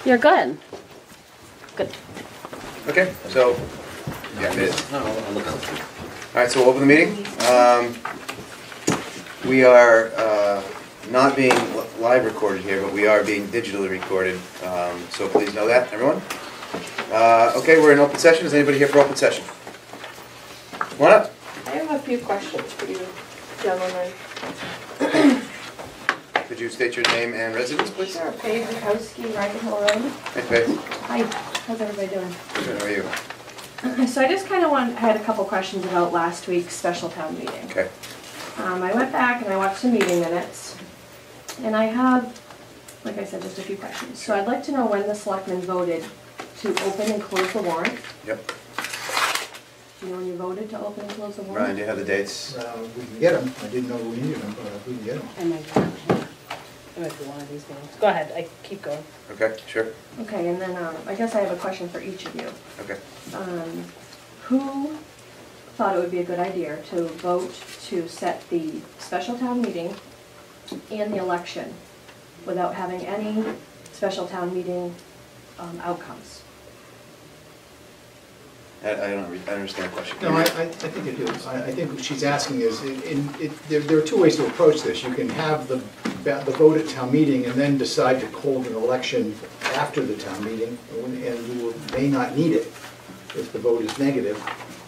You're good. Good. Okay, so, yeah, it is. No, I'll look at it. All right, so we'll open the meeting. We are not being live recorded here, but we are being digitally recorded, so please know that, everyone. Okay, we're in open session. Is anybody here for open session? Come on up. I have a few questions for you, gentlemen. Could you state your name and residence, please? Sure, Paige Bukowski, Ryan Hill Road. Hey, Faith. Hi, how's everybody doing? Good, how are you? So I just kind of had a couple questions about last week's special town meeting. Okay. I went back and I watched the meeting minutes, and I have, like I said, just a few questions. So I'd like to know when the selectmen voted to open and close the warrant. Yep. Do you know when you voted to open and close the warrant? Ryan, do you have the dates? We can get them. I didn't know we needed them, but we can get them. I might be one of these meetings. Go ahead, I keep going. Okay, sure. Okay, and then I guess I have a question for each of you. Okay. Who thought it would be a good idea to vote to set the special town meeting and the election without having any special town meeting outcomes? I don't understand the question. No, I think I do. I think what she's asking is, there are two ways to approach this. You can have the vote at town meeting and then decide to hold an election after the town meeting, and you may not need it if the vote is negative.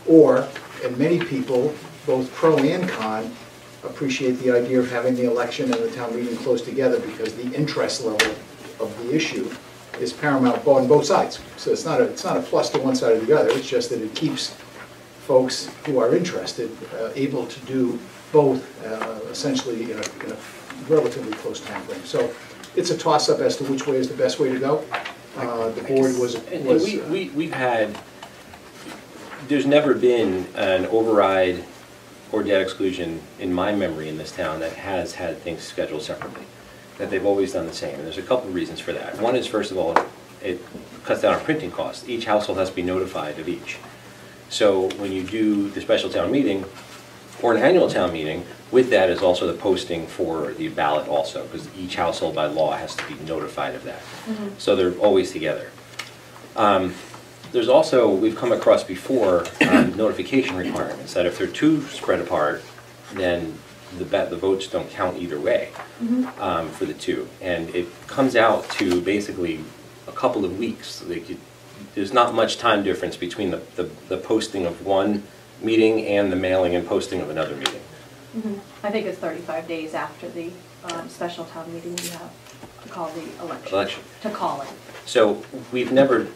Or, and many people, both pro and con, appreciate the idea of having the election and the town meeting close together because the interest level of the issue is paramount on both sides. So it's not a plus to one side or the other. It's just that it keeps folks who are interested able to do both essentially in a relatively close time frame. So it's a toss-up as to which way is the best way to go. The board was we've had. There's never been an override or debt exclusion in my memory in this town that has had things scheduled separately. That they've always done the same, and there's a couple of reasons for that. One is, first of all, it cuts down on printing costs. Each household has to be notified of each. So when you do the special town meeting, or an annual town meeting, with that is also the posting for the ballot also, because each household by law has to be notified of that. Mm-hmm. So they're always together. There's also, we've come across before, notification requirements, that if they're too spread apart, then the votes don't count either way. Mm-hmm. For the two. And it comes out to basically a couple of weeks. There's not much time difference between the posting of one meeting and the mailing and posting of another meeting. Mm-hmm. I think it's 35 days after the special town meeting you have to call the election. To call it. So we've never,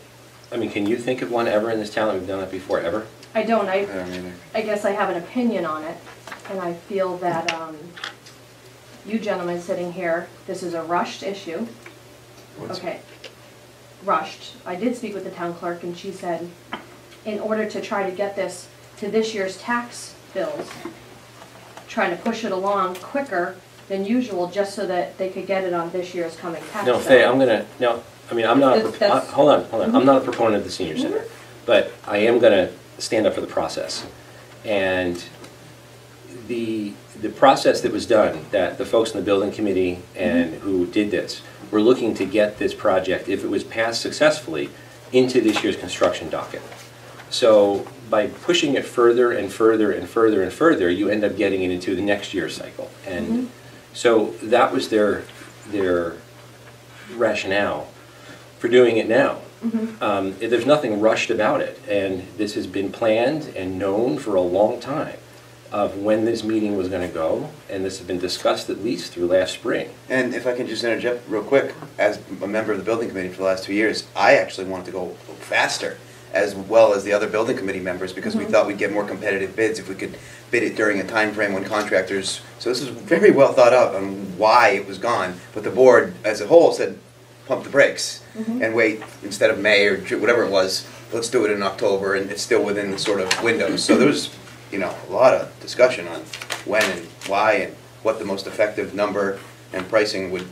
I mean, can you think of one ever in this town that we've done that before, ever? I don't. I guess I have an opinion on it, and I feel that you gentlemen sitting here, this is a rushed issue. Okay, rushed. I did speak with the town clerk, and she said, in order to try to get this to this year's tax bills, trying to push it along quicker than usual, just so that they could get it on this year's coming tax bill. No, Faye, I'm not. Hold on. Mm-hmm. I'm not a proponent of the senior center, but I am going to stand up for the process. And the process that was done, that the folks in the building committee and who did this were looking to get this project, if it was passed successfully, into this year's construction docket. So by pushing it further and further and further and further, you end up getting it into the next year's cycle. And so that was their rationale for doing it now. There's nothing rushed about it, and this has been planned and known for a long time of when this meeting was going to go, and this has been discussed at least through last spring. And if I can just interject real quick, as a member of the building committee for the last 2 years, I actually wanted to go faster, as well as the other building committee members, because we thought we'd get more competitive bids if we could bid it during a time frame when contractors, so this is very well thought out on why it was gone, but the board as a whole said, pump the brakes and wait, instead of May or whatever it was, let's do it in October, and it's still within the sort of windows. So there was, you know, a lot of discussion on when and why and what the most effective number and pricing would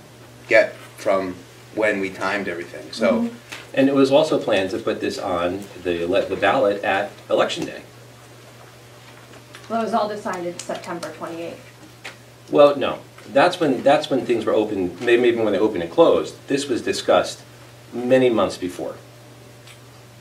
get from when we timed everything. So, and it was also planned to put this on the ballot at Election Day. Well, it was all decided September 28th. Well, no. That's when things were open, maybe even when they opened and closed. This was discussed many months before.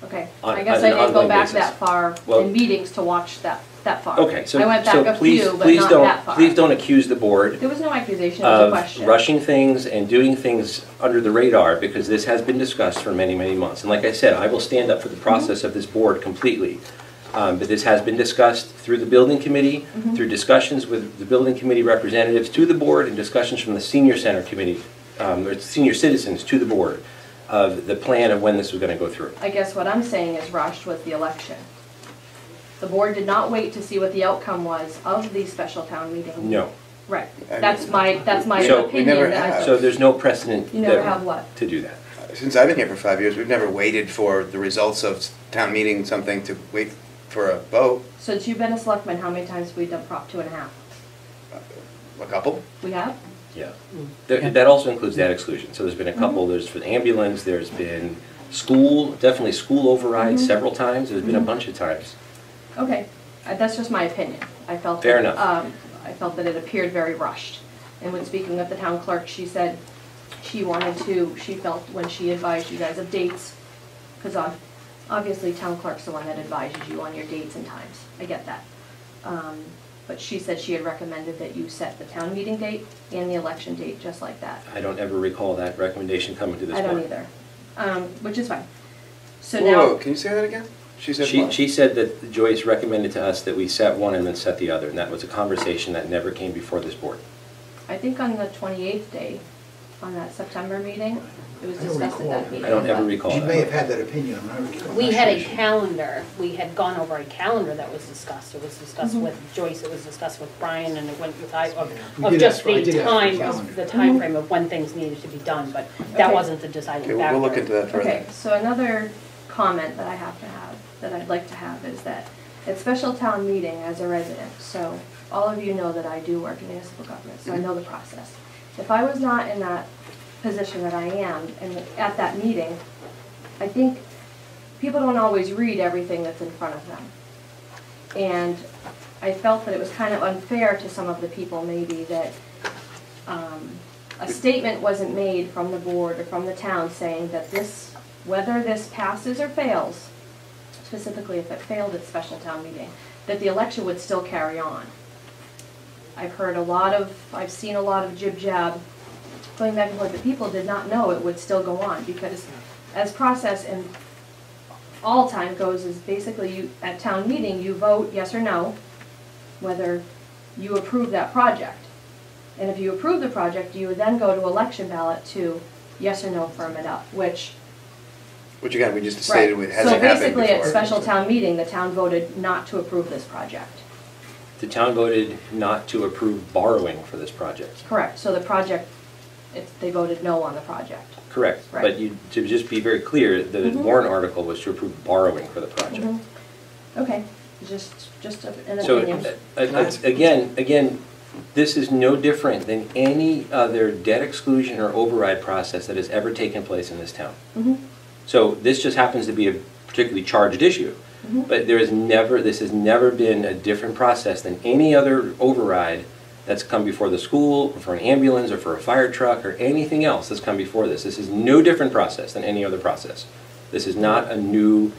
Okay, On- I guess on I an didn't go ongoing back basis. that far Well- in meetings to watch that far. Okay, so, I went back so a please, few, but please not don't, that far. please don't accuse the board There was no accusation, it was a of question. rushing things and doing things under the radar, because this has been discussed for many, many months. And like I said, I will stand up for the process of this board completely. But this has been discussed through the building committee, through discussions with the building committee representatives to the board, and discussions from the senior center committee, or senior citizens to the board, of the plan of when this was gonna go through. I guess what I'm saying is rushed was the election. The board did not wait to see what the outcome was of the special town meeting. No. Right, I that's my So- opinion. We never that I have. So there's no precedent You never that- have what? to do that. Since I've been here for 5 years, we've never waited for the results of town meeting, something to wait for a vote. Since you've been a selectman, how many times have we done Prop 2.5? A couple? We have? Yeah. That also includes that exclusion. So there's been a couple, there's for the ambulance, there's been school, definitely school overrides several times, there's been a bunch of times. Okay, that's just my opinion. I felt Fair that, enough. I felt that it appeared very rushed. And when speaking with the town clerk, she said she wanted to, she felt when she advised you guys of dates, because obviously town clerk's the one that advises you on your dates and times. I get that. But she said she had recommended that you set the town meeting date and the election date, just like that. I don't ever recall that recommendation coming to this I board. don't either, which is fine. So Whoa, now. whoa, can you say that again? She said what? She said that Joyce recommended to us that we set one and then set the other, and that was a conversation that never came before this board. I think on the 28th day, on that September meeting, it was I don't discussed at recall. that meeting. I don't ever but- recall She may have that. had that opinion, I'm not We had a sure. calendar, we had gone over a calendar that was discussed. It was discussed Mhm. with Joyce, it was discussed with Brian, and it went with, We of did just ask for- I the did ask for a time, calendar. the timeframe of when things needed to be done, but that Okay. wasn't the deciding Okay, factor. we'll look into that further. Okay, so another comment that I have to have, that I'd like to have, is that at special town meeting as a resident, so all of you know that I do work in municipal government, so I know the process. If I was not in that position that I am, and at that meeting, I think people don't always read everything that's in front of them. And I felt that it was kind of unfair to some of the people maybe that a statement wasn't made from the board or from the town saying that this, whether this passes or fails, specifically if it failed at special town meeting, that the election would still carry on. I've seen a lot of jib-jab going back and forth, but people did not know it would still go on, because as process and all time goes is basically you, at town meeting, you vote yes or no, whether you approve that project. And if you approve the project, you would then go to election ballot to yes or no firm it up, which. Which again, we just stated it hasn't happened So basically, at before. special town meeting, the town voted not to approve this project. The town voted not to approve borrowing for this project. Correct, so the project, they voted no on the project. Correct. Right. But you, to just be very clear, the Mhm. warrant article was to approve borrowing for the project. Mhm. Okay, just an So, opinion. again, this is no different than any other debt exclusion or override process that has ever taken place in this town. Mhm. So this just happens to be a particularly charged issue, Mhm. but this has never been a different process than any other override that's come before the school, or for an ambulance, or for a fire truck, or anything else that's come before this. This is no different process than any other process. This is not a new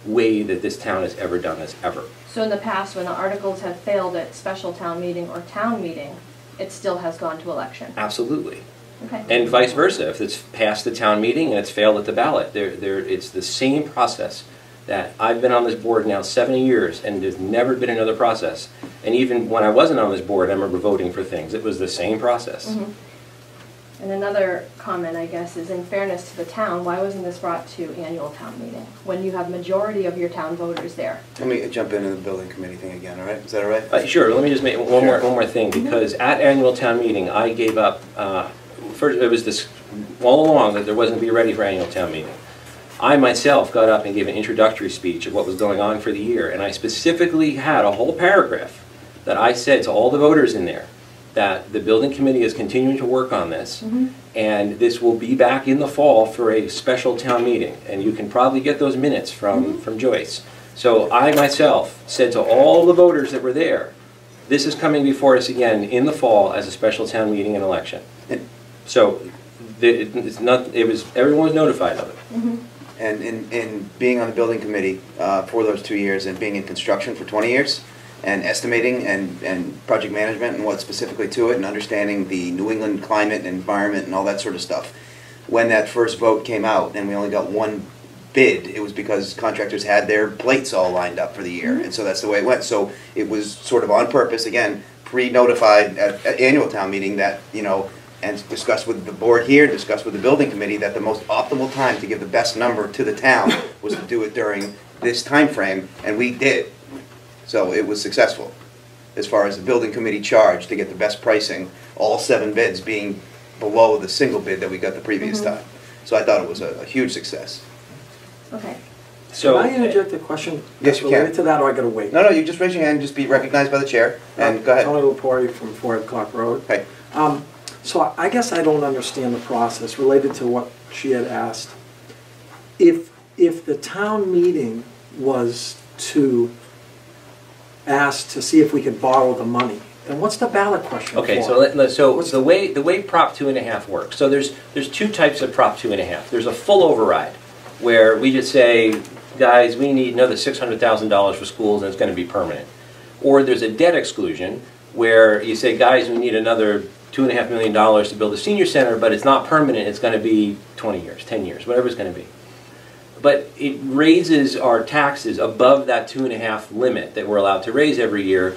way that this town has ever done this, ever. So in the past, when the articles have failed at special town meeting or town meeting, it still has gone to election? Absolutely. Okay. And vice versa, if it's passed the town meeting and it's failed at the ballot, it's the same process that I've been on this board now 70 years, and there's never been another process. And even when I wasn't on this board, I remember voting for things. It was the same process. Mhm. And another comment, I guess, is in fairness to the town, why wasn't this brought to annual town meeting, when you have majority of your town voters there? Let me jump into the building committee thing again, all right? Is that all right? Sure, let me just make one more thing, because at annual town meeting, I gave up, first, it was this, all along, that there wasn't to be ready for annual town meeting. I myself got up and gave an introductory speech of what was going on for the year, and I specifically had a whole paragraph that I said to all the voters in there that the building committee is continuing to work on this, and this will be back in the fall for a special town meeting, and you can probably get those minutes from Joyce. So I myself said to all the voters that were there, this is coming before us again in the fall as a special town meeting and election. So It's not, it was, everyone was notified of it. And in being on the building committee for those 2 years and being in construction for 20 years and estimating and project management and what specifically to it and understanding the New England climate and environment and all that sort of stuff, when that first vote came out and we only got one bid, it was because contractors had their plates all lined up for the year, and so that's the way it went. So it was sort of on purpose, again, pre-notified at annual town meeting that, you know, and discussed with the board here, discussed with the building committee, that the most optimal time to give the best number to the town was to do it during this time frame, and we did. So it was successful as far as the building committee charge to get the best pricing, all 7 bids being below the single bid that we got the previous time. So I thought it was a huge success. Okay. So, Can I interject a question? Yes, you can. Related to that, or I gotta wait? No, you just raise your hand and just be recognized by the chair, and go ahead. Tony Lepori from 4 O'Clock Road. Okay. So I guess I don't understand the process related to what she had asked. If the town meeting was to ask to see if we could borrow the money, then what's the ballot question for? okay, so the way Prop 2.5 works, so there's 2 types of Prop 2.5. There's a full override, where we just say, guys, we need another $600,000 for schools and it's going to be permanent. Or there's a debt exclusion, where you say, guys, we need another $2.5 million to build a senior center, but it's not permanent, it's going to be 20 years, 10 years, whatever it's going to be. But it raises our taxes above that 2.5 limit that we're allowed to raise every year,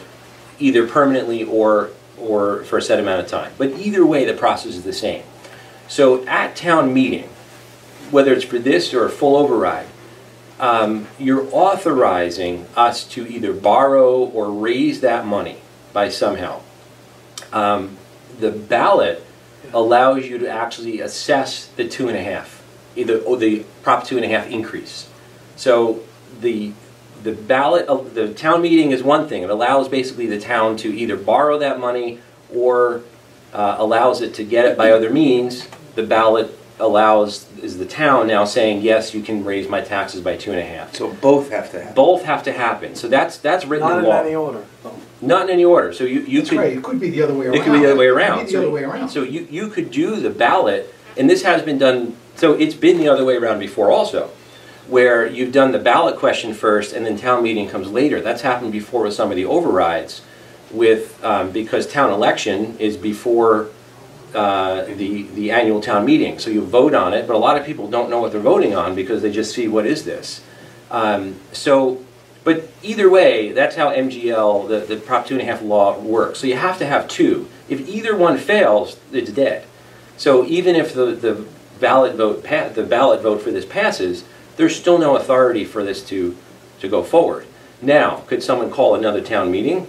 either permanently or for a set amount of time. But either way, the process is the same. So at town meeting, whether it's for this or a full override, you're authorizing us to either borrow or raise that money by somehow. The ballot allows you to actually assess the 2.5, or the Prop 2.5 increase. So the ballot, the town meeting is one thing. It allows basically the town to either borrow that money or allows it to get it by other means. The ballot is the town now saying, yes, you can raise my taxes by 2.5. So both have to happen. Both have to happen. So that's written in law. Not in any order, though. Not in any order. So you That's could. right, it could be the other way around. It could be the other way around. It could be the other way around. So you could do the ballot, and this has been done, so it's been the other way around before also, where you've done the ballot question first and then town meeting comes later. That's happened before with some of the overrides because town election is before the annual town meeting. So you vote on it, but a lot of people don't know what they're voting on because they just see, what is this? But either way, that's how MGL, the Prop 2.5 law works. So you have to have 2. If either one fails, it's dead. So even if the ballot vote for this passes, there's still no authority for this to go forward. Now, could someone call another town meeting?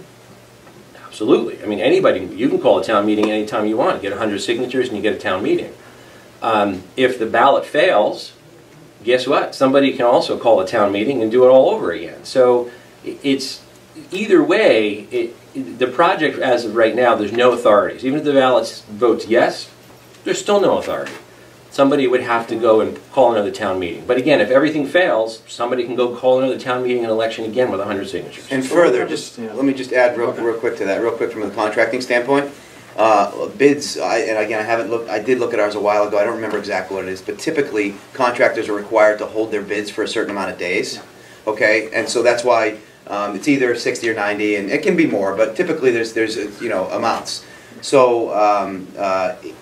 Absolutely. I mean, anybody, you can call a town meeting anytime you want. Get 100 signatures and you get a town meeting. If the ballot fails, guess what? Somebody can also call a town meeting and do it all over again. So it's either way, the project as of right now, there's no authorities. Even if the ballot votes yes, there's still no authority. Somebody would have to go and call another town meeting. But again, if everything fails, somebody can go call another town meeting and election again with 100 signatures. And further, let me just add real quick to that, real quick from the contracting standpoint. Bids, and again, I haven't looked, I did look at ours a while ago, I don't remember exactly what it is, but typically contractors are required to hold their bids for a certain amount of days. Okay, and so that's why it's either 60 or 90, and it can be more, but typically there's you know, amounts. So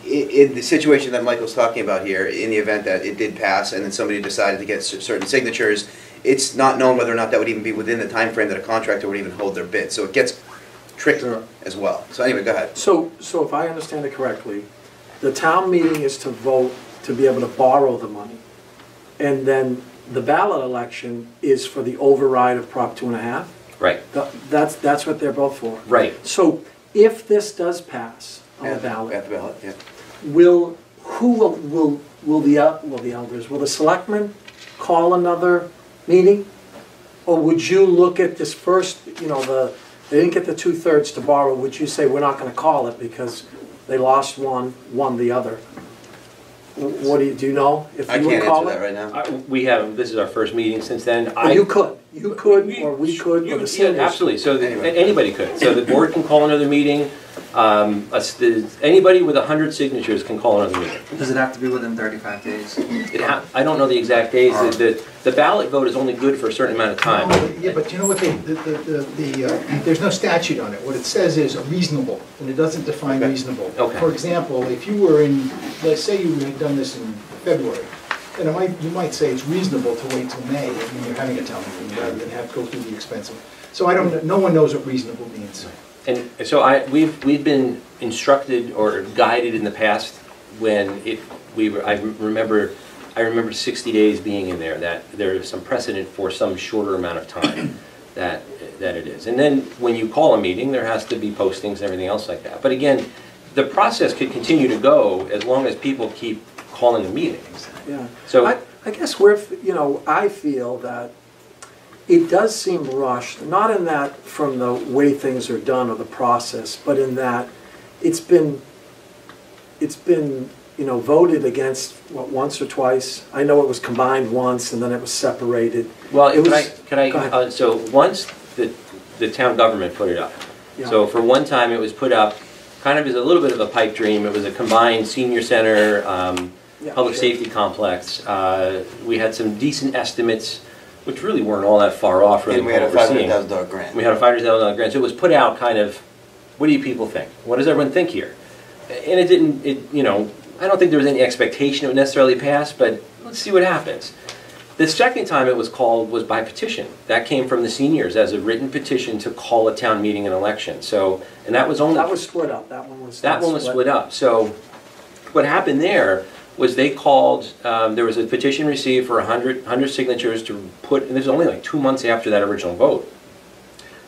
in the situation that Michael's talking about here, in the event that it did pass and then somebody decided to get certain signatures, it's not known whether or not that would even be within the time frame that a contractor would even hold their bid. So it gets tricky as well. So anyway, go ahead. So if I understand it correctly, the town meeting is to vote to be able to borrow the money. And then the ballot election is for the override of Prop 2.5? Right. That's what they're both for? Right. So if this does pass on the ballot, At the ballot, yeah. will the elders, will the selectmen call another meeting? Or would you look at this first, you know, they didn't get the 2/3 to borrow, would you say we're not going to call it because they lost one, won the other? What do you know? If I you would can't call answer it? that right now. We have, this is our first meeting since then. You could, or we could, or the seniors. Absolutely, so Anyway. anybody could. So the board can call another meeting. Anybody with 100 signatures can call another meeting. Does it have to be within 35 days? I don't know the exact days. The ballot vote is only good for a certain amount of time. Yeah, but you know what, there's no statute on it. What it says is reasonable, and it doesn't define reasonable. Okay. For example, if you were in, let's say you had done this in February, then you might say it's reasonable to wait till May when you're having a town meeting, rather than have to go through the expense of. So no one knows what reasonable means. And so we've been instructed or guided in the past when I remember 60 days being in there, that there is some precedent for some shorter amount of time that it is. And then when you call a meeting, there has to be postings and everything else like that. But again, the process could continue to go as long as people keep calling a meeting. Yeah. So I guess I feel that it does seem rushed, not in that from the way things are done or the process, but in that it's been voted against, once or twice? I know it was combined once and then it was separated. Well, Go ahead. so once the town government put it up. Yeah. So for one time it was put up kind of as a little bit of a pipe dream. It was a combined senior center, public safety complex. We had some decent estimates, which really weren't all that far off. Really, And we had a $500,000 grant. We had a $500,000 grant. So it was put out kind of, what do you people think? What does everyone think here? And it didn't, I don't think there was any expectation it would necessarily pass, but let's see what happens. The second time it was called was by petition. That came from the seniors as a written petition to call a town meeting and election. So, and that was only... That was split up. That one was split up. So what happened there was they called, there was a petition received for 100 signatures to put, and this was only like 2 months after that original vote,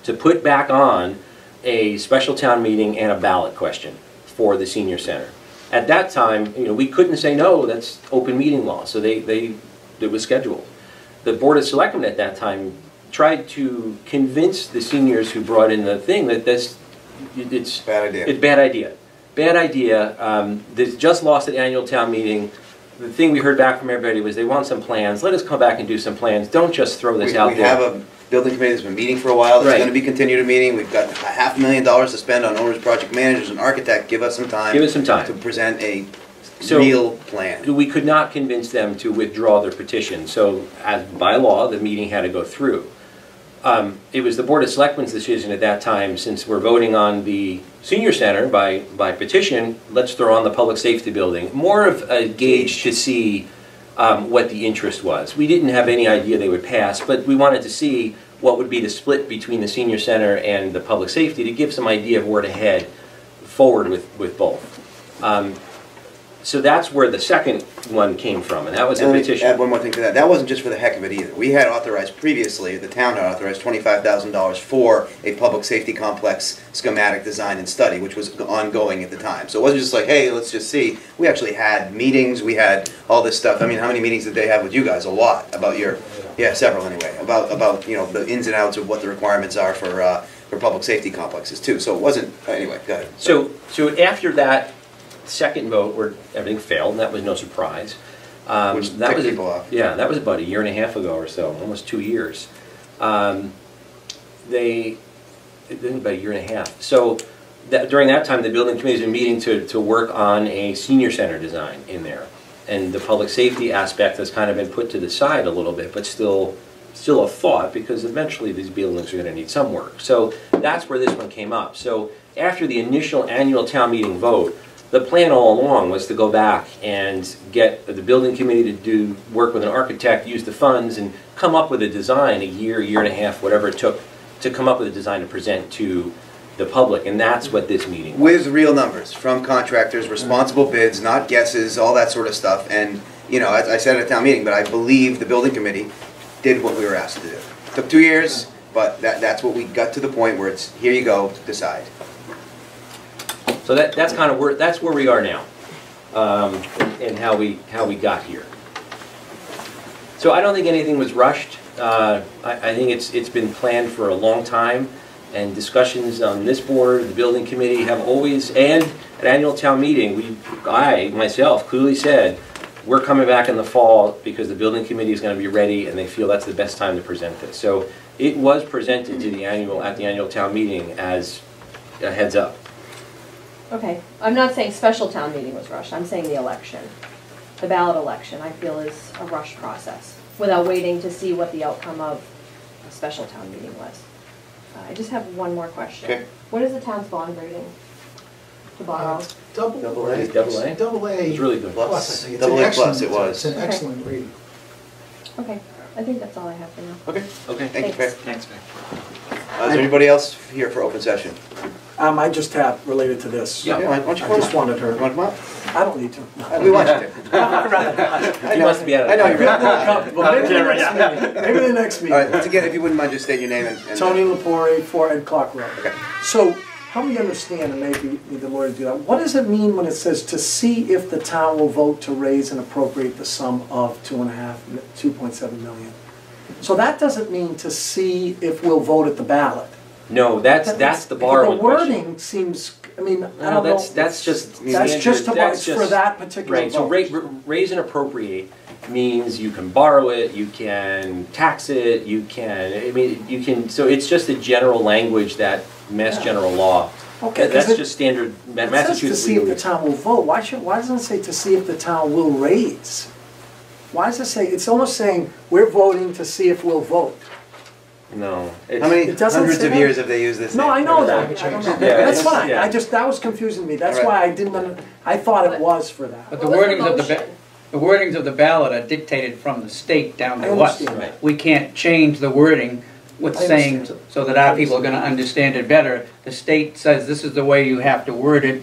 to put back on a special town meeting and a ballot question for the senior center. At that time, we couldn't say no, that's open meeting law, so it was scheduled. The Board of Selectmen at that time tried to convince the seniors who brought in the thing that it's Bad idea. It's bad idea. Bad idea. They just lost an annual town meeting. The thing we heard back from everybody was they want some plans. Let us come back and do some plans. Don't just throw this out there. We have a building committee that's been meeting for a while. It's Right. going to be continued a meeting. We've got $500,000 to spend on owners, project managers, and architect. Give us some time. Give us some time. To present a So, real plan. We could not convince them to withdraw their petition. So, as by law, the meeting had to go through. It was the Board of Selectmen's decision at that time, since we're voting on the senior center by petition, let's throw on the public safety building. More of a gauge to see what the interest was. We didn't have any idea they would pass, but we wanted to see what would be the split between the senior center and the public safety to give some idea of where to head forward with both. So that's where the second one came from, and that was a Let me petition. add one more thing to that. That wasn't just for the heck of it either. We had authorized previously, the town had authorized $25,000 for a public safety complex schematic design and study, which was ongoing at the time. So it wasn't just like, hey, let's just see. We actually had meetings, we had all this stuff. I mean, how many meetings did they have with you guys? A lot about several anyway, about the ins and outs of what the requirements are for public safety complexes too. So it wasn't, anyway, go ahead. So after that second vote where everything failed, and that was no surprise. Which that ticked was people off. Yeah, that was about 1.5 years ago or so, almost 2 years. It been about 1.5 years. So during that time, the building committee's been meeting to work on a senior center design in there, and the public safety aspect has kind of been put to the side a little bit, but still a thought, because eventually these buildings are going to need some work. So that's where this one came up. So after the initial annual town meeting vote, the plan all along was to go back and get the building committee to work with an architect, use the funds, and come up with a design, a year and a half, whatever it took, to come up with a design to present to the public, and that's what this meeting was. With real numbers from contractors, responsible bids, not guesses, all that sort of stuff. And, as I said at a town meeting, but I believe the building committee did what we were asked to do. Took 2 years, but that's what we got to the point where it's, here you go, decide. So that's kind of where we are now, and how we got here. So I don't think anything was rushed. I think it's been planned for a long time, and discussions on this board, the building committee have always, and at annual town meeting, I myself clearly said, we're coming back in the fall because the building committee is going to be ready, and they feel that's the best time to present this. So it was presented to at the annual town meeting as a heads up. Okay, I'm not saying special town meeting was rushed, I'm saying the election. The ballot election, I feel, is a rushed process, without waiting to see what the outcome of a special town meeting was. I just have one more question. Okay. What is the town's bond rating to borrow? Double Double A. A. Double A? Double A. It's really good. Plus, I think it's Double an A plus excellent, it was. it's an Okay. excellent rating. Okay, I think that's all I have for now. Okay, Okay. thank you, Craig. Thanks. Thanks, Vic. Is there anybody else here for open session? I just have related to this. Yeah. Why don't you I come just up? wanted her. You want to come up? I don't need to. We want you to. He wants to be out of I know, the you're really Comfortable. Maybe the next meeting. Maybe the next All right, meeting. once again, if you wouldn't mind, just state your name and. Tony Lepore, 4 Ed Clark Road. Okay. So, help me understand, and maybe need the lawyer to do that. What does it mean when it says to see if the town will vote to raise and appropriate the sum of 2.7 million? So that doesn't mean to see if we'll vote at the ballot. No, that's the borrowing The question. wording seems, I mean, I No, don't know. that's just. That's standard- just about, that's it's for just- that particular Right, so vote. raise and appropriate means you can borrow it, you can tax it, you can, I mean, you can, so it's just the general language that Mass General Law. Okay, 'cause That's it- just standard It says to Massachusetts see if the legal. town will vote. Why doesn't it say to see if the town will raise? Why does it say, it's almost saying, we're voting to see if we'll vote. No. How many It doesn't hundreds say of that. years have they used this? No, thing? I know that. Never changed. Yeah, That's it's- fine. yeah. That was confusing me. That's All why right. I didn't, I thought it was for that. But the What was the wordings of the, motion? the wordings of the ballot are dictated from the state down I to us. understand. Right. We can't change the wording with I saying, understand. so that our people are gonna understand it better. The state says this is the way you have to word it,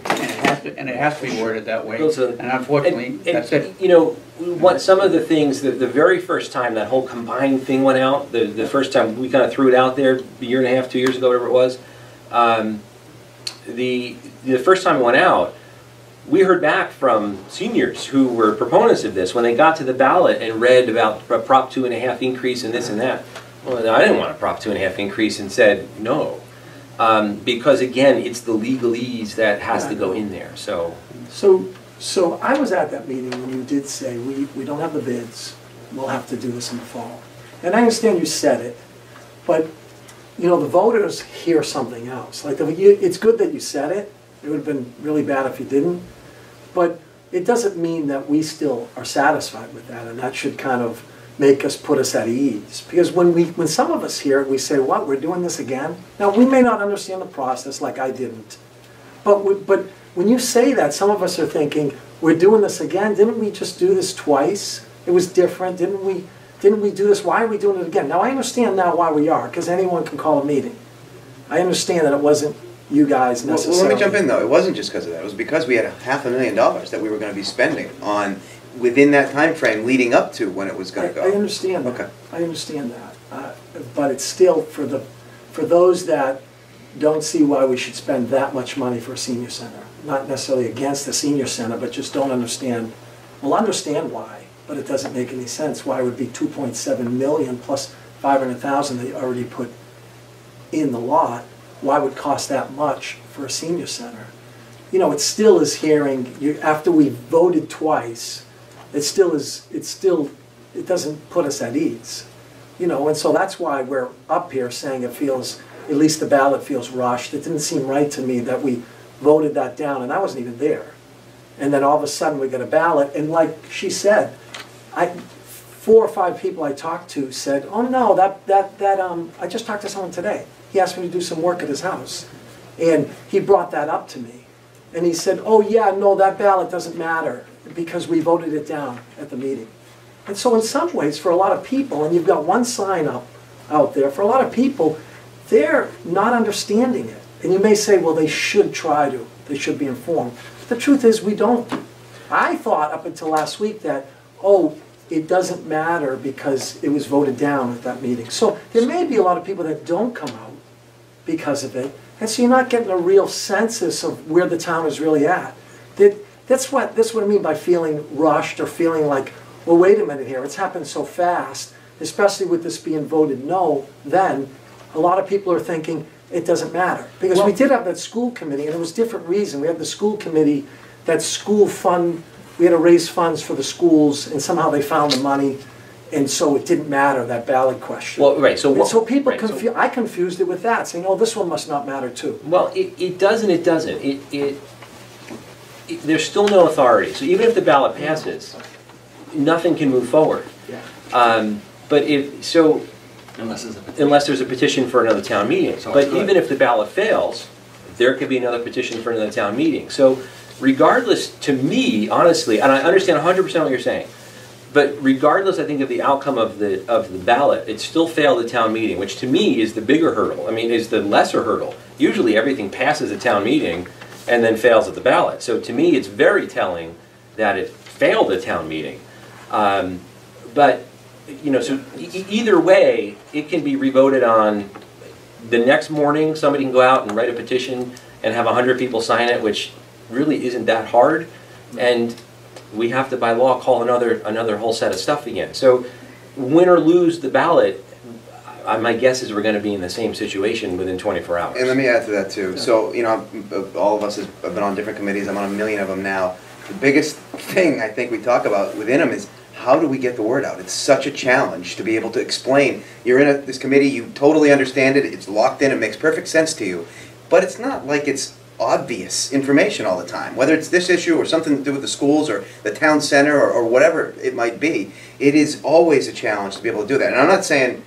and it has to be worded that way. Well, so- And unfortunately, And, that's it. you know, some of the things, the very first time that whole combined thing went out, the first time we kind of threw it out there, a year and a half, 2 years ago, whatever it was, the first time it went out, we heard back from seniors who were proponents of this when they got to the ballot and read about a Prop 2.5 increase and this and that. Well, I didn't want a Prop 2.5 increase and said no. Because again, it's the legalese that has to go in there, so. So I was at that meeting when you did say, we don't have the bids, we'll have to do this in the fall. And I understand you said it, but, you know, the voters hear something else. Like, it's good that you said it, it would have been really bad if you didn't, but it doesn't mean that we still are satisfied with that, and that should kind of put us at ease. Because when some of us hear it, we say, what, we're doing this again? Now, we may not understand the process like I didn't, but when you say that, some of us are thinking, we're doing this again, didn't we just do this twice? It was different, didn't we do this, why are we doing it again? Now I understand now why we are, because anyone can call a meeting. I understand that it wasn't you guys necessarily. Well, let me jump in though, it wasn't just because of that, it was because we had $500,000 that we were gonna be spending on, within that time frame leading up to when it was gonna go. I understand that. Okay. I understand that. But it's still, for those that don't see why we should spend that much money for a senior center, not necessarily against the senior center, but just don't understand, well, understand why, but it doesn't make any sense why it would be 2.7 million plus 500,000 that you already put in the lot. Why would it cost that much for a senior center? You know, it still is hearing, after we voted twice, it doesn't put us at ease. You know, and so that's why we're up here saying it feels, at least the ballot feels rushed. It didn't seem right to me that we voted that down, and I wasn't even there. And then all of a sudden we get a ballot, and like she said, 4 or 5 people I talked to said, oh no, I just talked to someone today. He asked me to do some work at his house. And he brought that up to me. And he said, oh yeah, no, that ballot doesn't matter because we voted it down at the meeting. And so in some ways, for a lot of people, and you've got one sign up out there, for a lot of people, they're not understanding it. And you may say, well, they should try to. They should be informed. The truth is, we don't. I thought up until last week that, oh, it doesn't matter because it was voted down at that meeting. So there may be a lot of people that don't come out because of it. And so you're not getting a real census of where the town is really at. That's what I mean by feeling rushed or feeling like, well, wait a minute here, it's happened so fast, especially with this being voted no, then a lot of people are thinking it doesn't matter. Because we did have that school committee, and it was different reason. We had the school committee, that school fund, we had to raise funds for the schools, and somehow they found the money, and so it didn't matter, that ballot question. Well, right, so And so people right, so- I confused it with that, saying, oh, this one must not matter too. Well, it does and it doesn't. there's still no authority. So even if the ballot passes, nothing can move forward. But unless there's a petition for another town meeting. But even if the ballot fails, there could be another petition for another town meeting. So regardless, to me, honestly, and I understand 100% what you're saying, but regardless, I think, of the outcome of the ballot, it still failed the town meeting, which to me is the bigger hurdle. I mean, is the lesser hurdle. Usually everything passes a town meeting and then fails at the ballot. So to me, it's very telling that it failed a town meeting. But, you know, so either way, it can be revoted on the next morning. Somebody can go out and write a petition and have 100 people sign it, which really isn't that hard. And we have to, by law, call another whole set of stuff again. So win or lose the ballot, my guess is we're going to be in the same situation within 24 hours. And let me add to that too. So, you know, all of us have been on different committees. I'm on a million of them now. The biggest thing I think we talk about within them is how do we get the word out? It's such a challenge to be able to explain. You're in this committee, you totally understand it, it's locked in, it makes perfect sense to you. But it's not like it's obvious information all the time. Whether it's this issue or something to do with the schools or the town center or whatever it might be, it is always a challenge to be able to do that. And I'm not saying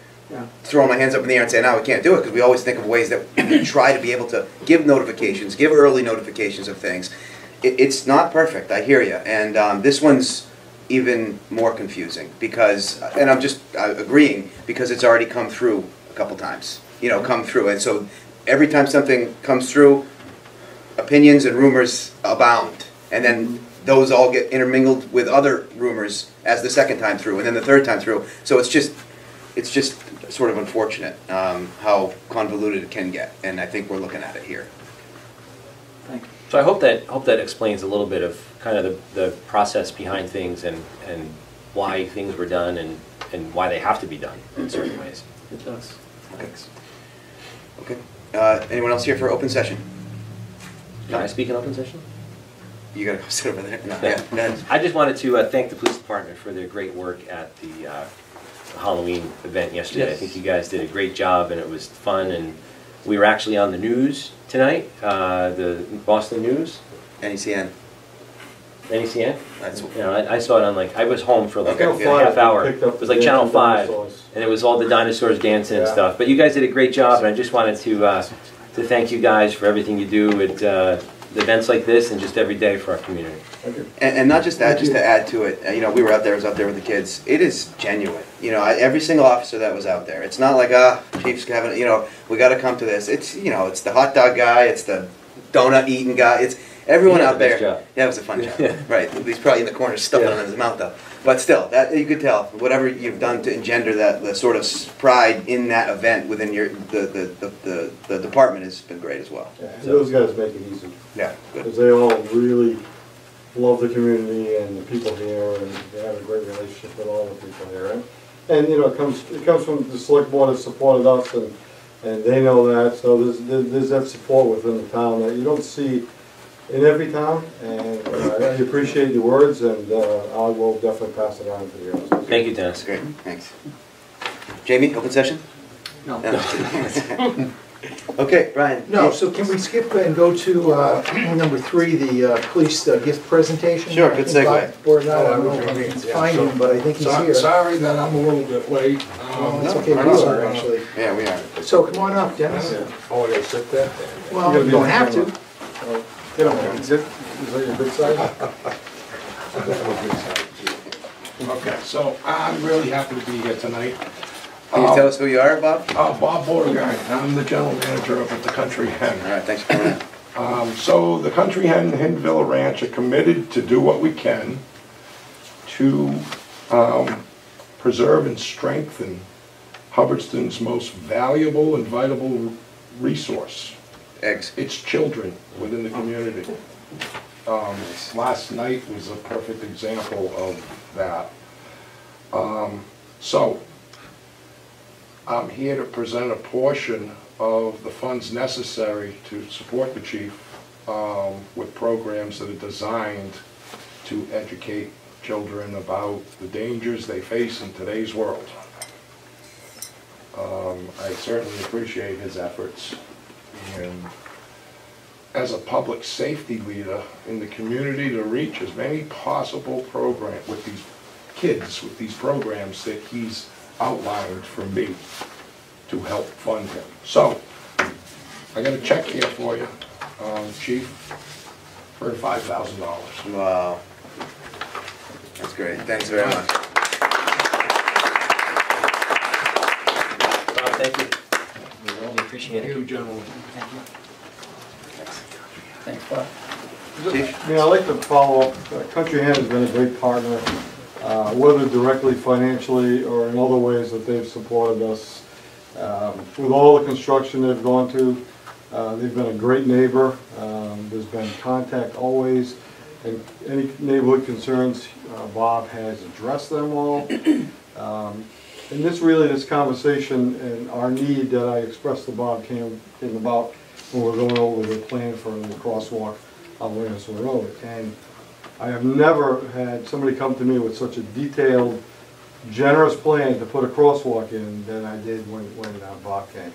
throwing my hands up in the air and saying, no, we can't do it, because we always think of ways that we try to be able to give notifications, give early notifications of things. It's not perfect, I hear you. And this one's even more confusing because, and I'm just agreeing, because it's already come through a couple times, you know, come through. And so every time something comes through, opinions and rumors abound. And then those all get intermingled with other rumors as the second time through, and then the third time through. So it's just sort of unfortunate how convoluted it can get. And I think we're looking at it here. Thank you. So I hope that explains a little bit of kind of the process behind things and why things were done and why they have to be done in certain ways. It does. Thanks. Okay. Anyone else here for open session? Can I speak in open session? You gotta go sit over there. No, yeah, Ned. I just wanted to thank the police department for their great work at the Halloween event yesterday. Yes. I think you guys did a great job, and it was fun. And we were actually on the news tonight, the Boston News. NECN. NECN? That's You know, I saw it on I was home for like Okay. a half hour. It was like Channel 5, and it was all the dinosaurs dancing and stuff. But you guys did a great job, and I just wanted to thank you guys for everything you do at events like this and just every day for our community. And not just that, just to add to it, you know, we were out there, I was out there with the kids. It is genuine. You know, every single officer that was out there. It's not like, Chief's having, you know, we got to come to this. It's, you know, it's the hot dog guy, it's the donut eating guy, it's everyone out there. Job. Yeah, it was a fun job. Right. He's probably in the corner stuffing it in his mouth though. But still, that you could tell whatever you've done to engender that the sort of pride in that event within your the department has been great as well. Yeah, those guys make it easy. Yeah, good. Because they all really love the community and the people here, and they have a great relationship with all the people here. And you know, it comes from the select board has supported us, and they know that. So there's that support within the town that you don't see in every town. And I appreciate your words, and I will definitely pass it on to the others. Thank you, Dennis. Great, thanks. Jamie, open session? No. Okay, Brian. No, so can we skip and go to number 3, the police gift presentation? Sure, good segue. Or not, I don't know if I can find him, but I think he's here. Sorry that I'm a little bit late. It's okay, we are actually. Yeah, we are. So come on up, Dennis. Oh, I gotta sit there? Well, you don't have to. Get on there. Is that your good side? Okay, so I'm really happy to be here tonight. Can you tell us who you are, Bob? Bob Bordegaard, I'm the general manager up at the Country Hen. All right, thanks for coming in. So the Country Hen and Hen Villa Ranch are committed to do what we can to preserve and strengthen Hubbardston's most valuable and vital resource. Eggs. It's children within the community. Last night was a perfect example of that. So I'm here to present a portion of the funds necessary to support the chief with programs that are designed to educate children about the dangers they face in today's world. I certainly appreciate his efforts, and as a public safety leader in the community to reach as many possible programs with these kids, with these programs that he's outlined for me to help fund him. So, I got a check here for you, Chief, for $5,000. Wow. That's great. Thanks very much. Bob, thank you. We really appreciate it. Thank you, gentlemen. Thanks, Bob. Chief? Yeah, I'd like to follow up. Country Hand has been a great partner, whether directly financially or in other ways that they've supported us. With all the construction they've gone to, they've been a great neighbor. There's been contact always, and any neighborhood concerns, Bob has addressed them all. And this conversation and our need that I expressed to Bob came about when we were going over the plan for the crosswalk on Williamsville Road. And I have never had somebody come to me with such a detailed, generous plan to put a crosswalk in than I did when Bob came.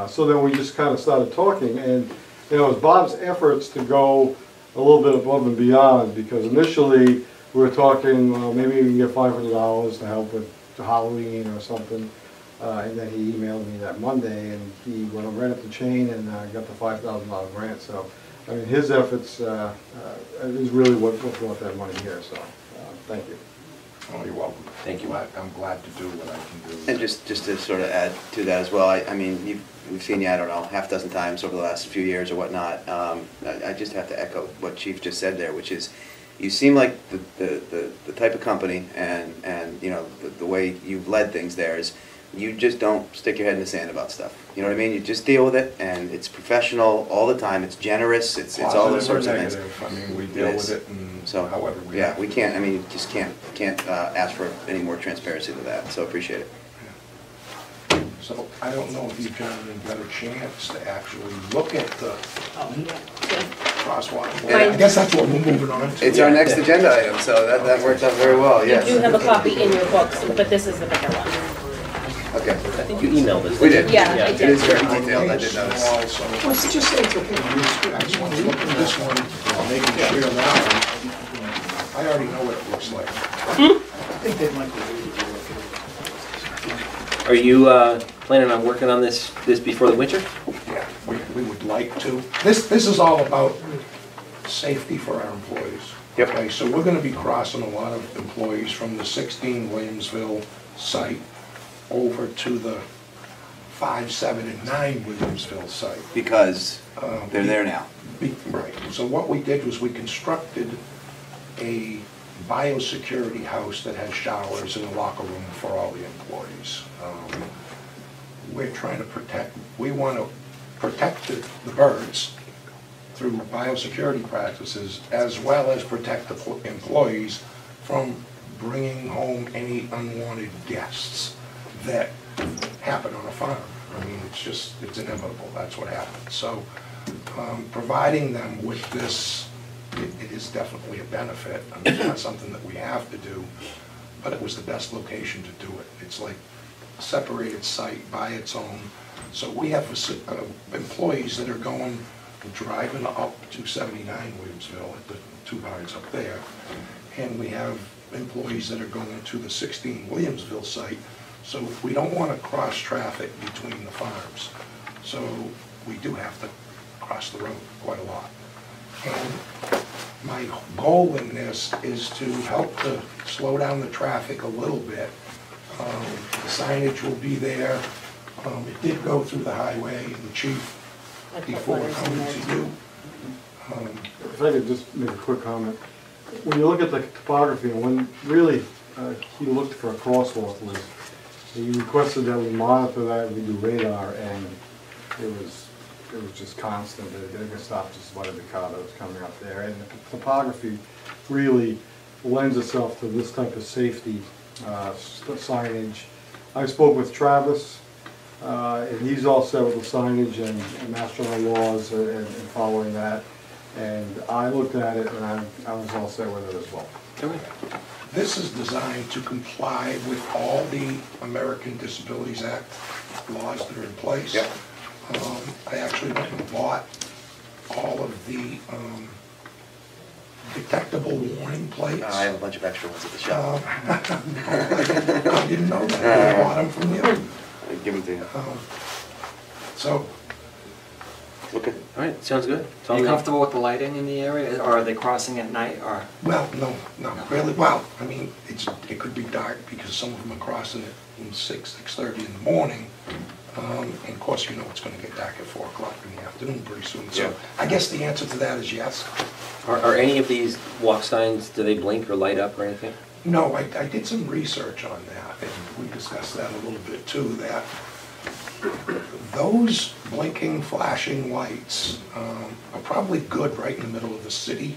So then we just kind of started talking, and it was Bob's efforts to go a little bit above and beyond, because initially we were talking, well, maybe we can get $500 to help with Halloween or something. And then he emailed me that Monday, and he went right up the chain and got the $5,000 grant. So, I mean, his efforts is really what brought that money here. So, thank you. Oh, you're welcome. Thank you. I'm glad to do what I can do. And just to sort of add to that as well, I mean, we've seen you, I don't know, half a dozen times over the last few years or whatnot. I just have to echo what Chief just said there, which is, you seem like the type of company and you know, the way you've led things there is, you just don't stick your head in the sand about stuff. You know what I mean? You just deal with it, and it's professional all the time. It's generous. It's all those sorts of things. I mean, we deal with it, and so however we. Yeah, we can't. I mean, you just can't ask for any more transparency than that. So appreciate it. So I don't know if you gentlemen got a chance to actually look at the crosswalk. Yeah. I guess that's what we're moving on to. It's our next agenda item, so that worked out very well. You Yes. do have a copy in your books, but this is the bigger one. Okay. I think you emailed us. We did. Yeah, I It did. is very detailed. I did notice. Let's just say it's okay. I just want to look at this one, making sure that one. I already know what it looks like. I think they might be. Are you planning on working on this before the winter? Yeah, we would like to. This is all about safety for our employees. Yep. Okay, so we're going to be crossing a lot of employees from the 16 Williamsville site over to the 5, 7, and 9 Williamsville site. Because they're there now. Right. So what we did was we constructed a biosecurity house that has showers and a locker room for all the employees. We're trying to protect, we want to protect the birds through biosecurity practices, as well as protect the employees from bringing home any unwanted guests that happen on a farm. I mean, it's inevitable, that's what happens. So providing them with this, it is definitely a benefit. I mean, it's not something that we have to do, but it was the best location to do it. It's like a separated site by its own. So we have employees that are driving up to 79 Williamsville at the 2 barns up there, and we have employees that are going to the 16 Williamsville site. So we don't want to cross traffic between the farms. So we do have to cross the road quite a lot. And my goal in this is to help to slow down the traffic a little bit. The signage will be there. It did go through the highway and the chief before coming to you. If I could just make a quick comment. When you look at the topography, and when really he looked for a crosswalk, he requested that we monitor that, we do radar, and it was just constant. They could stop just about every car that was coming up there. And the topography really lends itself to this type of safety signage. I spoke with Travis, and he's all set with the signage and Mass General laws and following that. And I looked at it, and I was all set with it as well. This is designed to comply with all the American Disabilities Act laws that are in place. Yep. I actually went and bought all of the detectable warning plates. I have a bunch of extra ones at the shop. I didn't know that. I bought them from you. I'll give them to you. So, Okay. All right, sounds good. It's all Are you good. comfortable with the lighting in the area, or are they crossing at night, or? well, no, really. Well, I mean, it could be dark because some of them are crossing it in 6:30 in the morning. And of course, you know it's going to get dark at 4 o'clock in the afternoon pretty soon. So Yeah. I guess the answer to that is yes. Are any of these walk signs, do they blink or light up or anything? No, I did some research on that, and we discussed that a little bit too, that those blinking, flashing lights are probably good right in the middle of the city.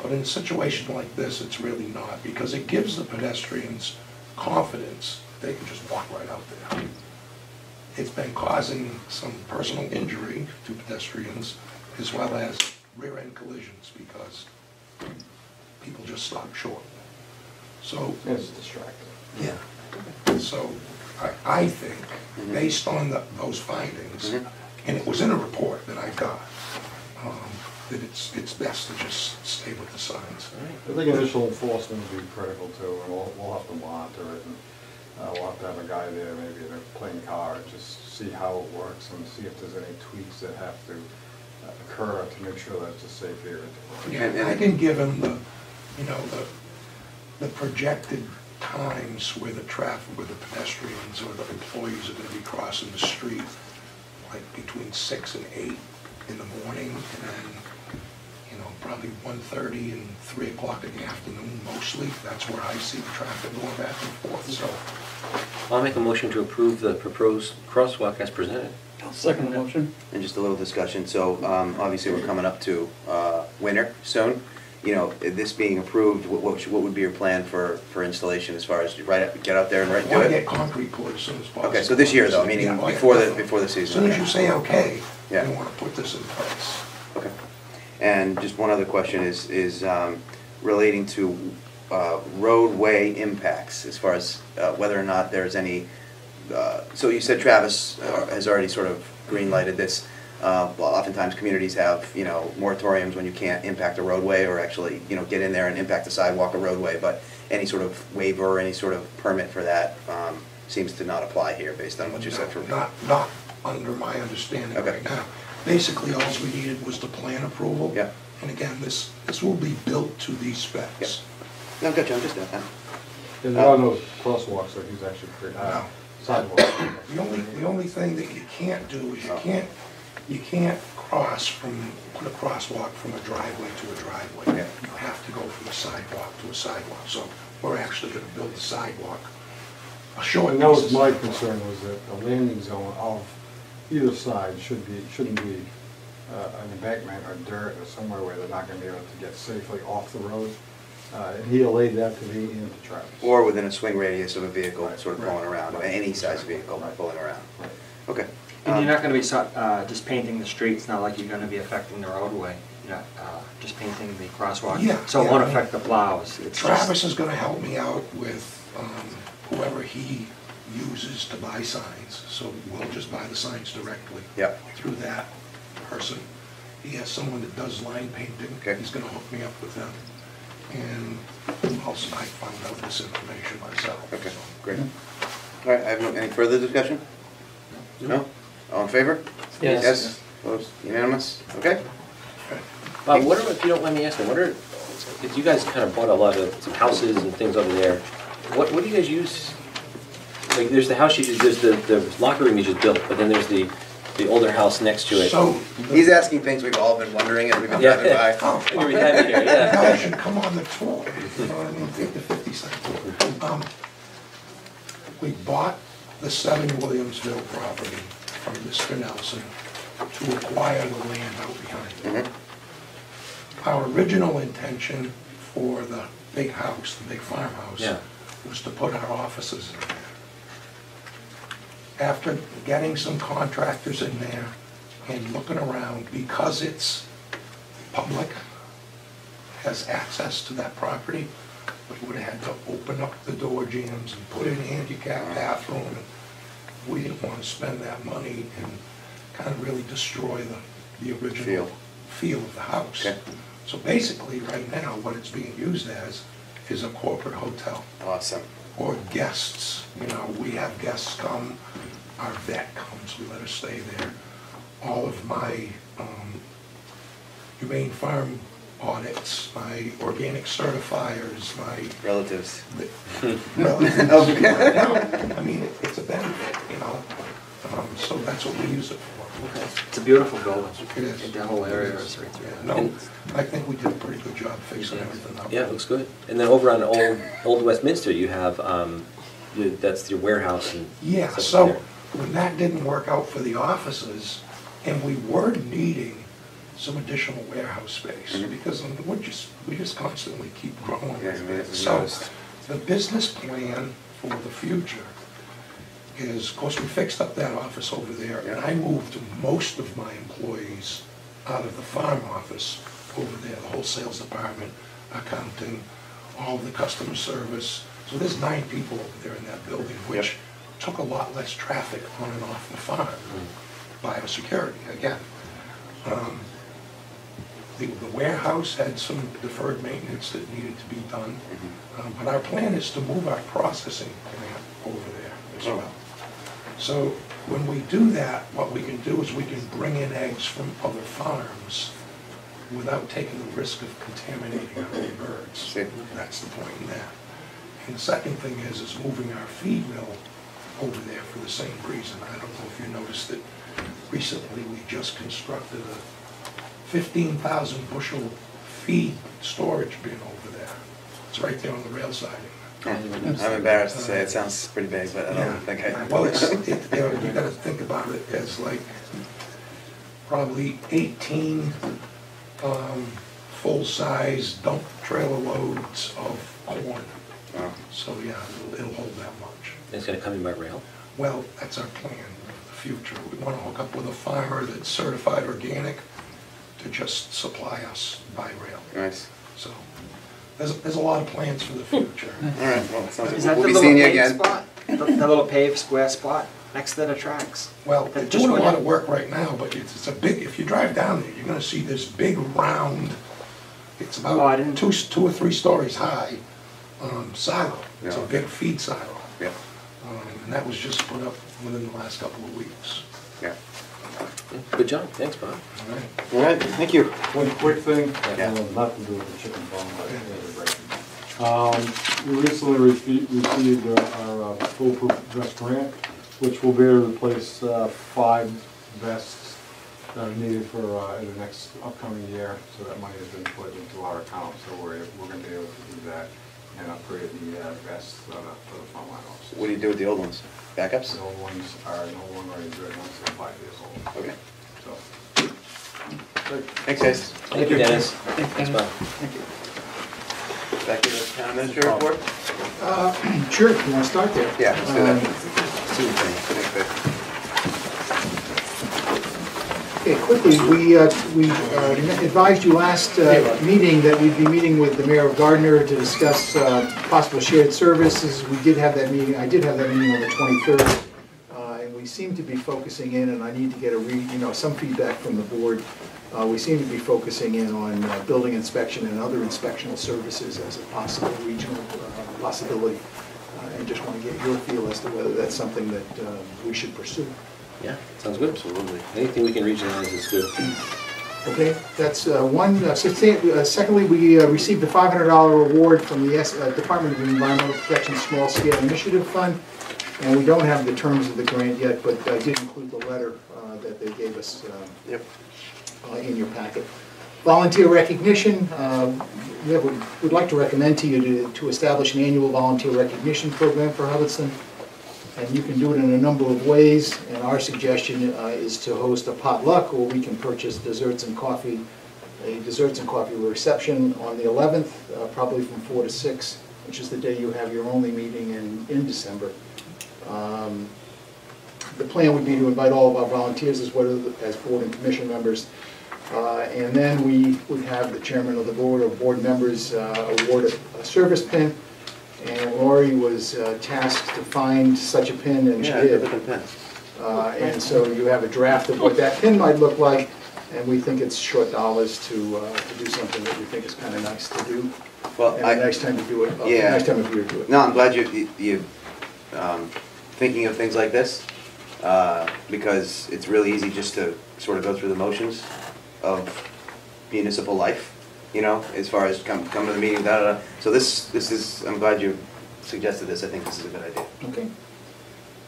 But in a situation like this, it's really not, because it gives the pedestrians confidence they can just walk right out there. It's been causing some personal injury to pedestrians as well as rear-end collisions because people just stop short. So, It's distracting. yeah. So I think, based on those findings, and it was in a report that I got, that it's best to just stay with the signs. I think initial enforcement would be critical too, and we'll have to monitor it, and we'll have to have a guy there, maybe in a plain car, and just see how it works and see if there's any tweaks that have to occur to make sure that it's a safe area to work. Yeah, I can give him the, you know, the projected times where the traffic, where the pedestrians or the employees are gonna be crossing the street, like between 6 and 8 in the morning, and then, you know, probably 1:30 and 3 o'clock in the afternoon mostly. That's where I see the traffic going back and forth, so. I'll make a motion to approve the proposed crosswalk as presented. Second motion. And just a little discussion, so obviously we're coming up to winter soon. You know, this being approved, what would be your plan for installation as far as get out there and I do want to it? get concrete poured as soon as possible. Okay, so this year though, meaning Yeah, before definitely. the season. As soon as you say okay, Yeah. we want to put this in place. Okay. And just one other question is relating to roadway impacts, as far as whether or not there's any, so you said Travis has already sort of green-lighted this. Well, oftentimes communities have, you know, moratoriums when you can't impact a roadway or actually, you know, get in there and impact a sidewalk or roadway, but any sort of waiver or any sort of permit for that seems to not apply here based on what you said for. Not under my understanding Okay. right now. Basically, all we needed was the plan approval. Yeah. And again, this will be built to these specs. No, gotcha, I'm just, And there are no crosswalks, so he's actually sidewalks. The only thing that you can't do is you can't put a crosswalk from a driveway to a driveway. Yeah. You have to go from a sidewalk to a sidewalk. So we're actually going to build a sidewalk, a short And that was piece. my concern, was that the landing zone of either side shouldn't be an embankment or dirt or somewhere where they're not gonna be able to get safely off the road. And he allayed that to me and to Travis. or within a swing radius of a vehicle Right. sort of Right. pulling around, Right. any size vehicle Right. pulling around. Right. Okay. And you're not gonna be just painting the streets, not like you're gonna be affecting the roadway, you're not just painting the crosswalk? Yeah, So it won't yeah. affect the plows? It's just- Travis is going to help me out with whoever he uses to buy signs. So we'll just buy the signs directly. Yep. Through that person. He has someone that does line painting. Okay. He's going to hook me up with them. And also I found out this information myself. Okay, so. great. All right, I have any further discussion? No? All in favor? Yes. Yes? Opposed? Unanimous? Okay? Bob, what are, if you don't mind me asking, what are, if you guys kind of bought a lot of some houses and things over there, what do you guys use? Like, there's the house you just, there's the locker room you just built, but then there's the older house next to it. So, He's asking things we've all been wondering as we've been driving by. oh, Figured we'd have you here, you yeah. guys should come on the tour, you know what I mean, take the 50-cent tour. We bought the 7 Williamsville property from Mr. Nelson to acquire the land out behind it. Our original intention for the big house, the big farmhouse, Yeah. was to put our offices in there. After getting some contractors in there and looking around, because it's public, has access to that property, we would have had to open up the door jambs and put in a handicap bathroom. We didn't want to spend that money and kind of really destroy the original feel of the house. Okay. So basically, right now, what it's being used as is a corporate hotel. Awesome. Or guests, you know, we have guests come, our vet comes, we let her stay there. All of my humane farm audits, my organic certifiers, my... Relatives. No, I mean, it's a benefit, you know, so that's what we use it for. It's a beautiful building. It is. The whole area is right through. Yeah, no, I think we did a pretty good job fixing everything up. Yeah, it looks good. And then over on Old Westminster, you have, that's your warehouse and... Yeah, stuff so there. when that didn't work out for the offices, and we were needing some additional warehouse space, because we just constantly keep growing. Yeah, I mean, So noticed. the business plan for the future is, of course, we fixed up that office over there, and I moved most of my employees out of the farm office over there, the whole sales department, accounting, all of the customer service. So there's 9 people over there in that building, which took a lot less traffic on and off the farm. Biosecurity, again. The warehouse had some deferred maintenance that needed to be done, but our plan is to move our processing plant over there as well. So when we do that, what we can do is we can bring in eggs from other farms without taking the risk of contaminating our own birds. See. That's the point in that. And the second thing is moving our feed mill over there for the same reason. I don't know if you noticed it. Recently, we just constructed a 15,000 bushel feed storage bin over there. It's right there on the rail siding. I'm embarrassed to say it sounds pretty big, but I don't think I... Well, you gotta think about it as like probably 18 full-size dump trailer loads of corn. Wow. So yeah, it'll hold that much. It's gonna come in by rail? Well, that's our plan for the future. We want to hook up with a farmer that's certified organic to just supply us by rail. Nice. So there's a lot of plans for the future. All right, well, it sounds Is like that we'll the be little seeing you paved again. spot? The little paved square spot next to the tracks? Well, That they're just doing a went lot in. of work right now, but it's a big, if you drive down there, you're gonna see this big round, it's Oh, I about didn't- 2 or 3 stories high, silo. It's a Yeah. big feed silo. Yeah, And that was just put up within the last couple of weeks. yeah. Good job, thanks, Bob. All right. All right, thank you. One quick thing, Yeah. not to do with the chicken farm, but we recently received our foolproof vest grant, which will be able to replace 5 vests that are needed for in the next upcoming year. So that money has been put into our account, so we're going to be able to do that and upgrade the vests for the frontline officers. What do you do with the old ones? Backups? The old ones are no longer any good once they're 5 years old. Okay. So, Thanks, guys. Thank you, Dennis. Thanks, Bob. Back to the town administrator report? Sure, you want to start there? Yeah, let's do that. Um, Thanks, Okay, quickly, we advised you last meeting that we'd be meeting with the mayor of Gardner to discuss possible shared services. We did have that meeting, I did have that meeting on the 23rd, and we seem to be focusing in, and I need to get some feedback from the board. We seem to be focusing in on building inspection and other inspectional services as a possible regional possibility. And just want to get your feel as to whether that's something that we should pursue. Yeah, sounds good. Absolutely. Anything we can regionalize is good. Okay, that's one. Secondly, we received a $500 award from the Department of Environmental Protection Small Scale Initiative Fund, and we don't have the terms of the grant yet, but I did include the letter that they gave us in your packet. Volunteer recognition. We'd like to recommend to you to establish an annual volunteer recognition program for Hubbardston. And you can do it in a number of ways, and our suggestion is to host a potluck, or we can purchase desserts and coffee, a desserts and coffee reception on the 11th, probably from 4 to 6, which is the day you have your only meeting in December. The plan would be to invite all of our volunteers as well as board and commission members. And then we would have the chairman of the board or board members award a service pin. And Lori was tasked to find such a pin, and she did. Different pin. And so you have a draft of what that pin might look like. and we think it's short dollars to do something that we think is kind of nice to do. Well, And a nice time to do it, Yeah. a nice time of year to do it. No, I'm glad you thinking of things like this, because it's really easy just to sort of go through the motions of municipal life, you know, as far as come to the meeting, da da da. So this is, I'm glad you suggested this, I think this is a good idea. Okay.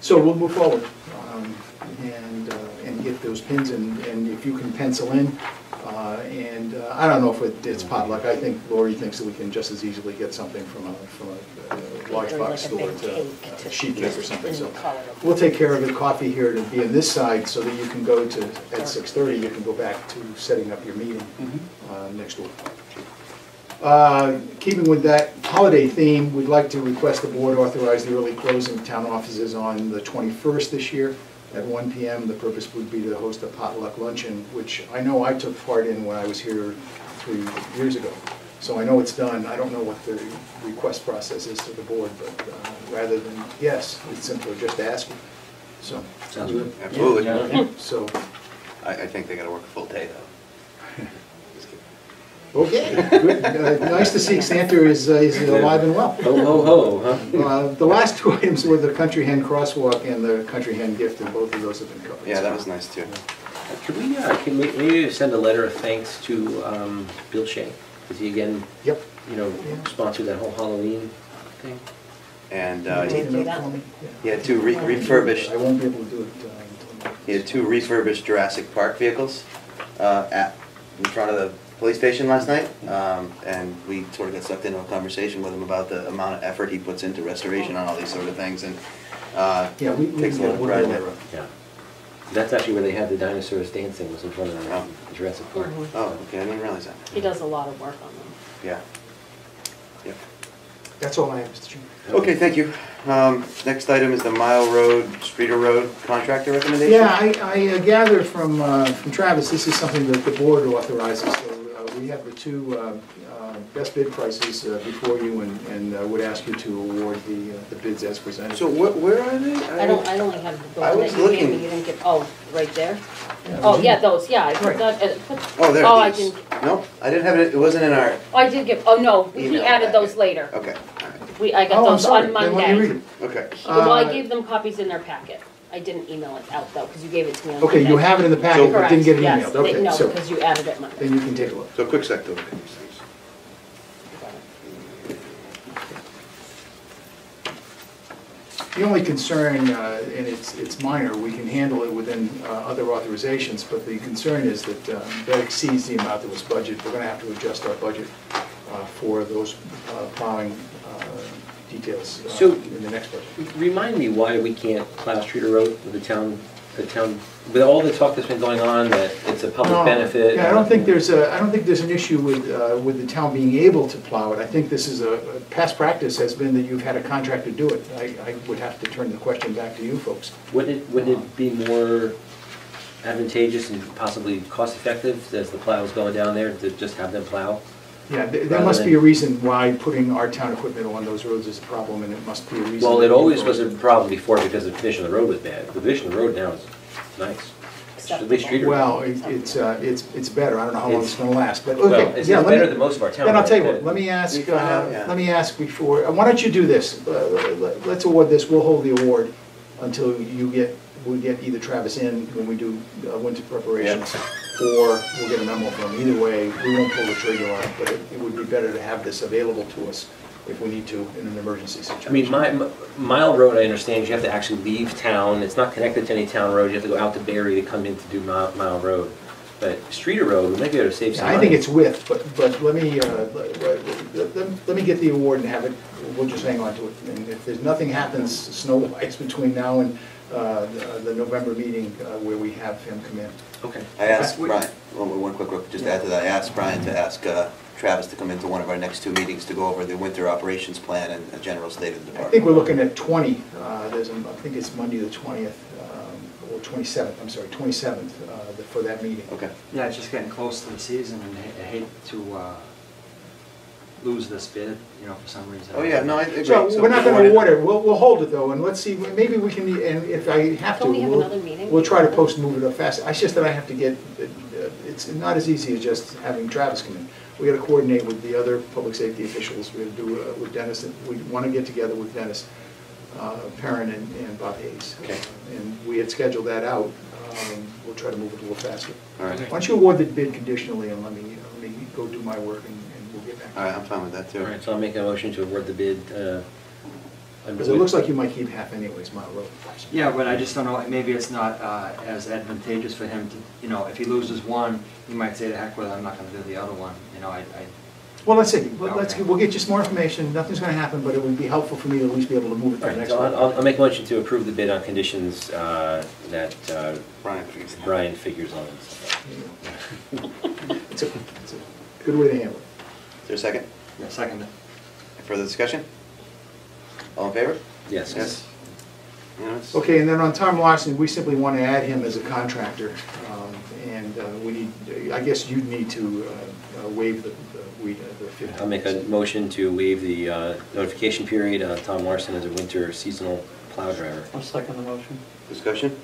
So we'll move forward, and get those pins, and if you can pencil in, I don't know if it's potluck, I think Lori thinks that we can just as easily get something from a large Or box like a store big to cake a to sheet cake or something, so. and call it a- We'll take care of it, coffee here to be on this side, so that you can go to, at 6:30, you can go back to setting up your meeting next door. Keeping with that holiday theme, we'd like to request the board authorize the early closing of town offices on the 21st this year at 1 PM. The purpose would be to host a potluck luncheon, which I know I took part in when I was here 3 years ago. So I know it's done. I don't know what the request process is to the board, but rather than yes, it's simpler just to ask you. So, Sounds good. Absolutely. Yeah. so, I think they gotta work a full day though. okay, good. Nice to see Santa is alive and well. Ho, ho, ho, huh? The last two items were the Country Hen crosswalk and the Country Hen gift, and both of those have been covered. Yeah, that was nice too. Can we maybe send a letter of thanks to Bill Shea? Because he again, Yep. sponsored that whole Halloween thing. And Take a do note that. for me? he had two refurbished, I won't be able to do it until. he had two refurbished Jurassic Park vehicles in front of the police station last night, and we sort of got sucked into a conversation with him about the amount of effort he puts into restoration on all these sort of things, and Yeah, we takes a lot of we'll pride do in that. it. Yeah. That's actually where they had the dinosaurs dancing, was in front of the Jurassic Park. Mhm. Oh, okay, I didn't realize that. He does a lot of work on them. Yeah. Yep. That's all I have, Mr. Chairman. Okay, thank you. Next item is the Mile Road, Streeter Road contractor recommendation. Yeah, I gather from Travis, this is something that the board authorizes, so we have the two best bid prices before you, and would ask you to award the bids as presented. So where are they? I only have the I one was that you gave looking. me, you didn't get, oh, right there? Yeah. Oh, yeah, those, yeah, I put Right. that, Oh, there Oh, I it is. didn't- No, I didn't have it, it wasn't in our I did give, oh, no, he email added those packet. later. Okay, all right. I got Oh, I'm those sorry, on then let me read Monday. it. Okay. Well, I Uh, gave them copies in their packet. I didn't email it out though, because you gave it to me on Monday. Okay, you have it in the packet, but didn't get it Correct, yes, emailed, okay, no, so, because you added it Monday. then you can take a look. So quick sec to look at these things. The only concern, and it's minor, we can handle it within other authorizations, but the concern is that that exceeds the amount that was budgeted. We're gonna have to adjust our budget for those plowing details So- in the next budget. Remind me why we can't plow Streeter Road with the town, with all the talk that's been going on, that it's a public No, benefit. Yeah, I don't think there's an issue with the town being able to plow it. I think this is past practice has been that you've had a contractor do it. I would have to turn the question back to you folks. Wouldn't it be more advantageous and possibly cost-effective as the plow is going down there to just have them plow? Yeah, there Rather must be than- a reason why putting our town equipment on those roads is a problem, and it must be a reason. Well, that it you always folks- was a problem before because the condition of the road was bad. The condition of the road now is nice. At least Streeter Road. Well, it's better. I don't know how long it's gonna last, but Well, okay. it's Yeah, better let than most of our town Then I'll tell you roads, what, but- let me ask, You find out, yeah. let me ask before, why don't you do this? Let's award this, we'll hold the award until we get either Travis in when we do winter preparations, or we'll get a memo from him. Either way, we won't pull the trigger on it, but it would be better to have this available to us if we need to in an emergency situation. I mean, Mile Road, I understand, you have to actually leave town. It's not connected to any town road. You have to go out to Barry to come in to do Mile Road. But Streeter Road, we might be able to save some Yeah, money. I think it's width, but let me get the award and have it, we'll just hang on to it. And if there's nothing happens snow-wise between now and the November meeting where we have him come in. Okay. I asked Brian, one quick, just to add to that, I asked Brian to ask Travis to come into one of our next two meetings to go over the winter operations plan and a general state of the I department. think we're looking at 20, I think it's Monday the 20th, or 27th, I'm sorry, 27th for that meeting. Okay. Yeah, it's just getting close to the season, and I hate to lose this bid, you know, for some reason. Oh, yeah, no, I agree. So we're not award gonna it. award it, we'll hold it though, and let's see, maybe we can, and if I have to, Don't we have another meeting? we'll try to post move it up fast. It's just that I have to get, it's not as easy as just having Travis come in. We gotta coordinate with the other public safety officials, we gotta do with Dennis, and we wanna get together with Dennis, Perrin and Bob Hayes. Okay. And we had scheduled that out, we'll try to move it a little faster. All right. Why don't you award the bid conditionally and let me go do my work and we'll get back. All right, I'm fine with that, All too. right, so I'll make a motion to award the bid. Because it looks like you might keep half anyways, Mile Road. Yeah, but I just don't know, maybe it's not as advantageous for him to, you know, if he loses one, he might say, to heck with it, I'm not gonna do the other one, you know, Well, let's see, Okay. we'll get you some more information, nothing's gonna happen, but it would be helpful for me to at least be able to move it to All the right, next so one. I'll make a motion to approve the bid on conditions that Brian, please. Brian figures on. It's a good way to handle it. Is there a second? yeah, second it. Further discussion? All in favor? Yes. Yes. Unanimous? Okay, and then on Tom Larson, we simply want to add him as a contractor, and we need, I guess you'd need to waive the fee. I'll make a motion to waive the notification period on Tom Larson as a winter seasonal plow driver. I'll second the motion. Discussion?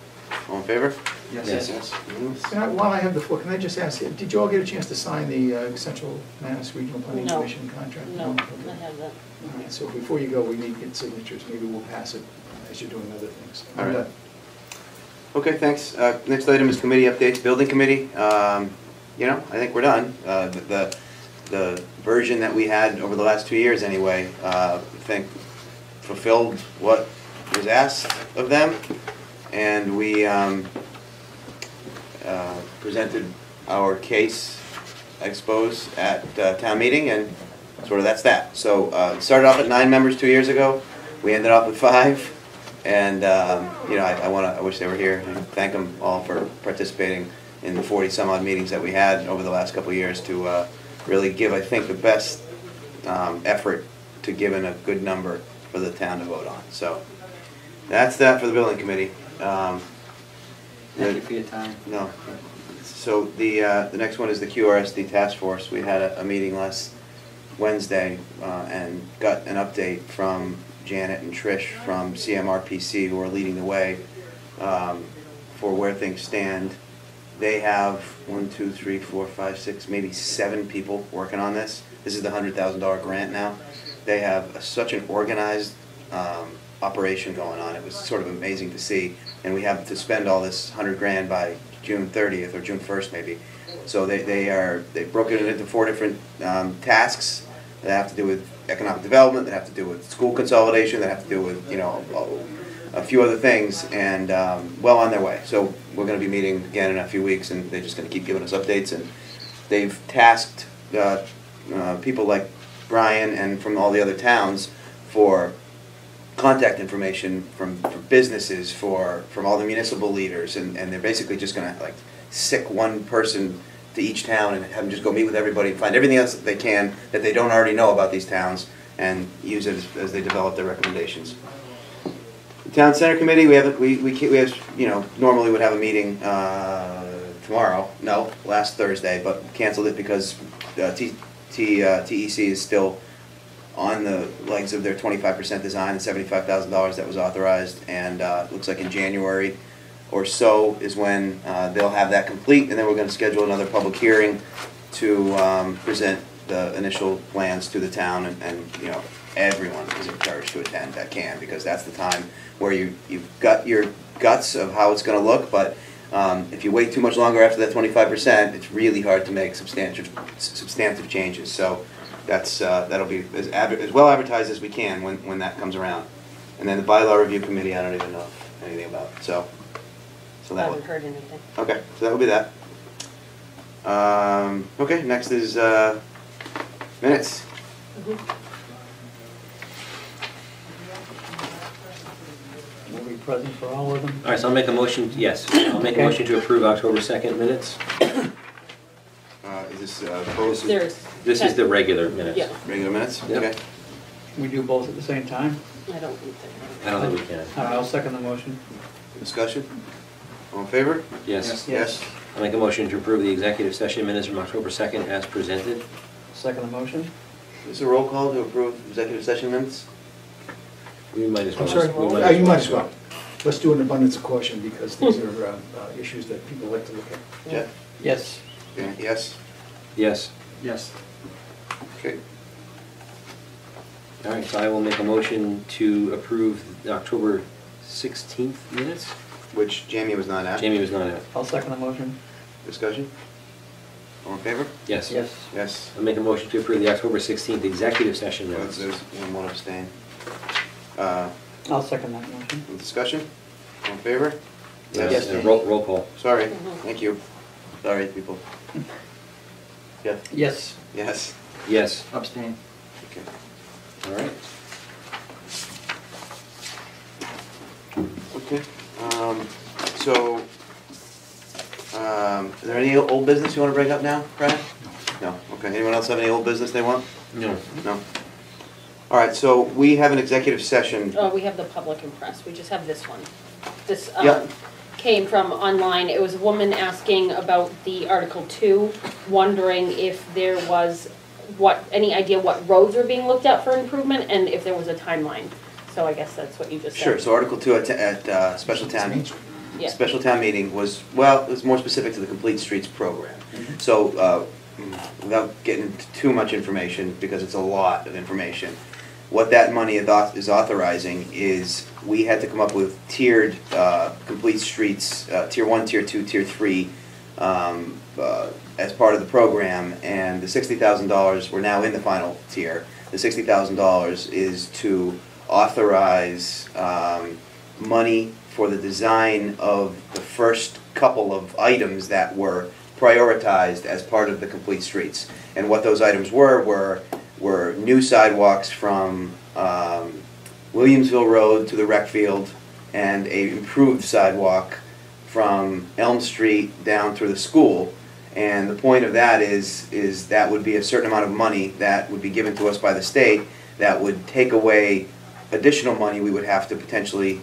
All in favor? Yes. Yes. Unanimous? While I have the floor, can I just ask, did you all get a chance to sign the Central Mass Regional Planning No. Commission contract? No, Okay. I have that. All right, so before you go, we need to get signatures, maybe we'll pass it as you're doing other things. All I'm right. done. Okay, thanks. Next item is committee updates, building committee. You know, I think we're done. The version that we had over the last 2 years anyway, I think fulfilled what was asked of them. And we presented our case expose at town meeting, and sort of that's that. So it started off at 9 members 2 years ago. We ended up with 5. And, you know, I wish they were here. I thank them all for participating in the 40 some odd meetings that we had over the last couple of years to really give, I think, the best effort to giving a good number for the town to vote on. So that's that for the building committee. Thank you for your time. No. So the next one is the QRSD task force. We had a meeting last Wednesday and got an update from Janet and Trish from CMRPC, who are leading the way for where things stand. They have 1, 2, 3, 4, 5, 6, maybe 7 people working on this. This is the $100,000 grant now. They have such an organized operation going on. It was sort of amazing to see. And we have to spend all this $100 grand by June 30th or June 1st maybe. So they broke it into 4 different tasks that have to do with economic development, that have to do with school consolidation, that have to do with, you know, a few other things, and well on their way. So we're going to be meeting again in a few weeks, and they're just going to keep giving us updates. And they've tasked people like Brian and from all the other towns for contact information from businesses, from all the municipal leaders, and they're basically just going to like sick one person to each town and have them just go meet with everybody and find everything else that they can that they don't already know about these towns and use it as they develop their recommendations. The Town Center Committee, we have, you know, normally would have a meeting tomorrow, no, last Thursday, but canceled it because TEC is still on the legs of their 25% design and $75,000 that was authorized, and it looks like in January or so is when they'll have that complete, and then we're going to schedule another public hearing to present the initial plans to the town, and you know, everyone is encouraged to attend that can, because that's the time where you've got your guts of how it's going to look, but if you wait too much longer after that 25%, it's really hard to make substantive changes. So that's that'll be as well advertised as we can when that comes around. And then the bylaw review committee, I don't even know anything about. So I that haven't one. heard anything. Okay, so that will be that. Okay, next is minutes. Will be present for all of them? All right, so I'll make a motion, yes, I'll make a motion to approve October 2nd minutes. Is this opposed? There's. This is the regular minutes. Yeah, Regular minutes? Yep. Okay. We do both at the same time? I don't think I don't think we can. I'll second the motion. Discussion? All in favor? Yes. Yes. I'll make a motion to approve the executive session minutes from October 2nd as presented. Second the motion? Is there a roll call to approve executive session minutes? We might as well. I'm sorry, we might you might as well. Let's do an abundance of caution, because these are issues that people like to look at. Jeff? Yes. Yeah, yes? Yes. Yes. Okay. All right, so I will make a motion to approve the October 16th minutes. Which Jamie was not at. Jamie was not at. I'll second the motion. Discussion? All in favor? Yes. Yes. Yes. I'll make a motion to approve the October 16th executive session There's minutes. one abstain. I'll second that motion. Discussion? All in favor? Yes. Roll call. Sorry, thank you. Sorry, people. Jeff? Yes. Yes. Yes. Abstain. Okay. All right. Okay, so, is there any old business you want to bring up now, Brian? No, okay, anyone else have any old business they want? No. No? All right, so we have an executive session. Oh, we have the public and press, we just have this one. This Yep. came from online, it was a woman asking about the Article 2, wondering if there was any idea what roads were being looked at for improvement, and if there was a timeline. So I guess that's what you just said. Sure, so Article 2 at special It's town. Main Street. Yeah. Special town meeting was, well, it was more specific to the Complete Streets program. So, without getting into too much information, because it's a lot of information, what that money is authorizing is we had to come up with tiered Complete Streets, Tier 1, Tier 2, Tier 3, as part of the program, and the $60,000, we're now in the final tier. The $60,000 is to authorize money for the design of the first couple of items that were prioritized as part of the Complete Streets. And what those items were new sidewalks from Williamsville Road to the rec field, and a improved sidewalk from Elm Street down through the school. And the point of that is that would be a certain amount of money that would be given to us by the state that would take away additional money we would have to potentially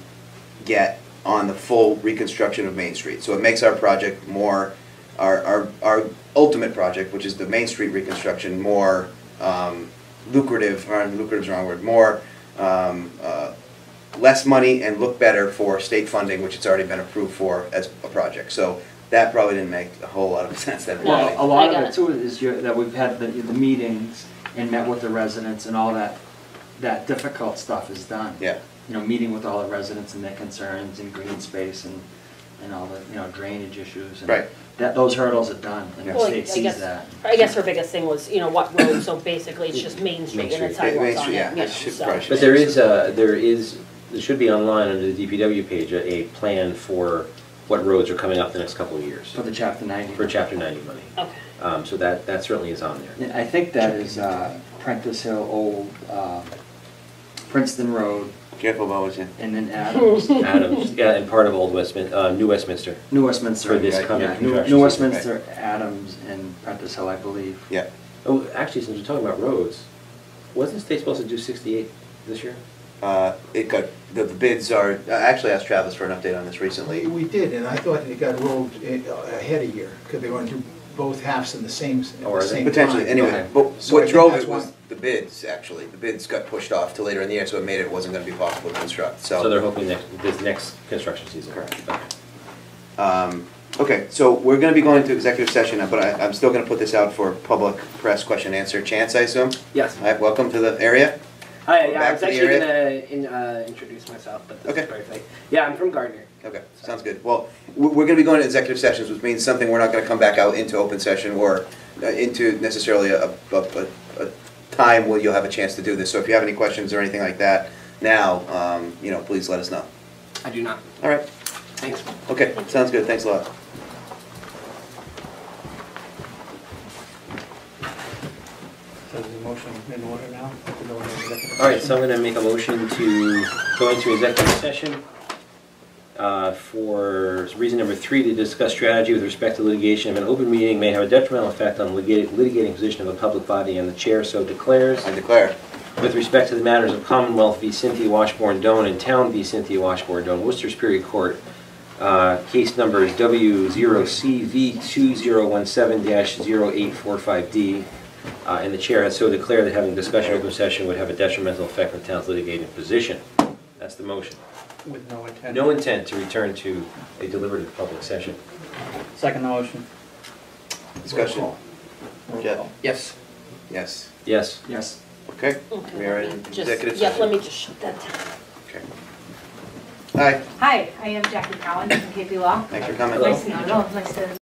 get on the full reconstruction of Main Street. So it makes our project more, our ultimate project, which is the Main Street reconstruction, more lucrative, or lucrative is the wrong word, more, less money and look better for state funding, which it's already been approved for as a project. So that probably didn't make a whole lot of sense to everybody. Well, a lot I got of it too is that we've had the meetings and met with the residents, and all that difficult stuff is done. Yeah. You know, meeting with all the residents and their concerns and green space and all the, drainage issues. And Right. those hurdles are done, and the Well, state sees that. I guess her biggest thing was, what road, so basically it's just Main Street and it's Main sidewalks Street, on it, yeah, you know, I should so. probably But there should be online under the DPW page, a plan for what roads are coming up the next couple of years. For the Chapter 90. For Chapter 90 money. Okay. So that certainly is on there. I think that is Prentice Hill, Old Princeton Road, Careful about what you. and then Adams. Adams, yeah, and part of Old Westminster, New Westminster. New Westminster. For this yeah, coming yeah, construction New season. Westminster, Adams, and Prentice Hill, I believe. Yeah. Oh, actually, since we're talking about roads, wasn't the state supposed to do 68 this year? It got, the bids are, I actually asked Travis for an update on this recently. We did, and I thought it got rolled ahead a year, because they want to do both halves in the same, at Or the is it same Potentially, time. anyway, Okay. but So I what think drove that's it was why- the bids, actually. The bids got pushed off to later in the year, so it made it wasn't gonna be possible to construct, So they're hoping this next construction season. Correct. Okay. Okay, so we're gonna be going to executive session now, but I'm still gonna put this out for public press question answer. Chance, I assume? Yes. Hi, welcome to the area. Hi, We're yeah, back I was to the actually area. gonna introduce myself, but this Okay. is perfect. Yeah, I'm from Gardner. Okay, sounds good. Well, we're gonna be going to executive sessions, which means something we're not gonna come back out into open session or into necessarily a time where you'll have a chance to do this. So if you have any questions or anything like that now, please let us know. I do not. All right, Thanks. okay, sounds good. Thanks a lot. So is the motion in order now? To go into executive All right, so session? I'm going to make a motion to go into executive session for reason number 3, to discuss strategy with respect to litigation. If an open meeting may have a detrimental effect on the litigating position of a public body, and the chair so declares. I declare. With respect to the matters of Commonwealth v. Cynthia Washburn Doan and Town v. Cynthia Washburn Doan, Worcester Superior Court, case numbers W0CV2017-0845D, And the chair has so declared that having discussion in open session would have a detrimental effect on the town's litigating position. That's the motion. With no intent. No intent to return to a deliberative public session. Second motion. Discussion? Jeff? Yes. Yes. Yes. Yes. Okay, Okay, we are let in me just- executive Yep, let session. me just shut that down. Okay. Hi, Hi, I am Jackie Cowan from KP Law. thanks for coming. Nice to Not at all, nice to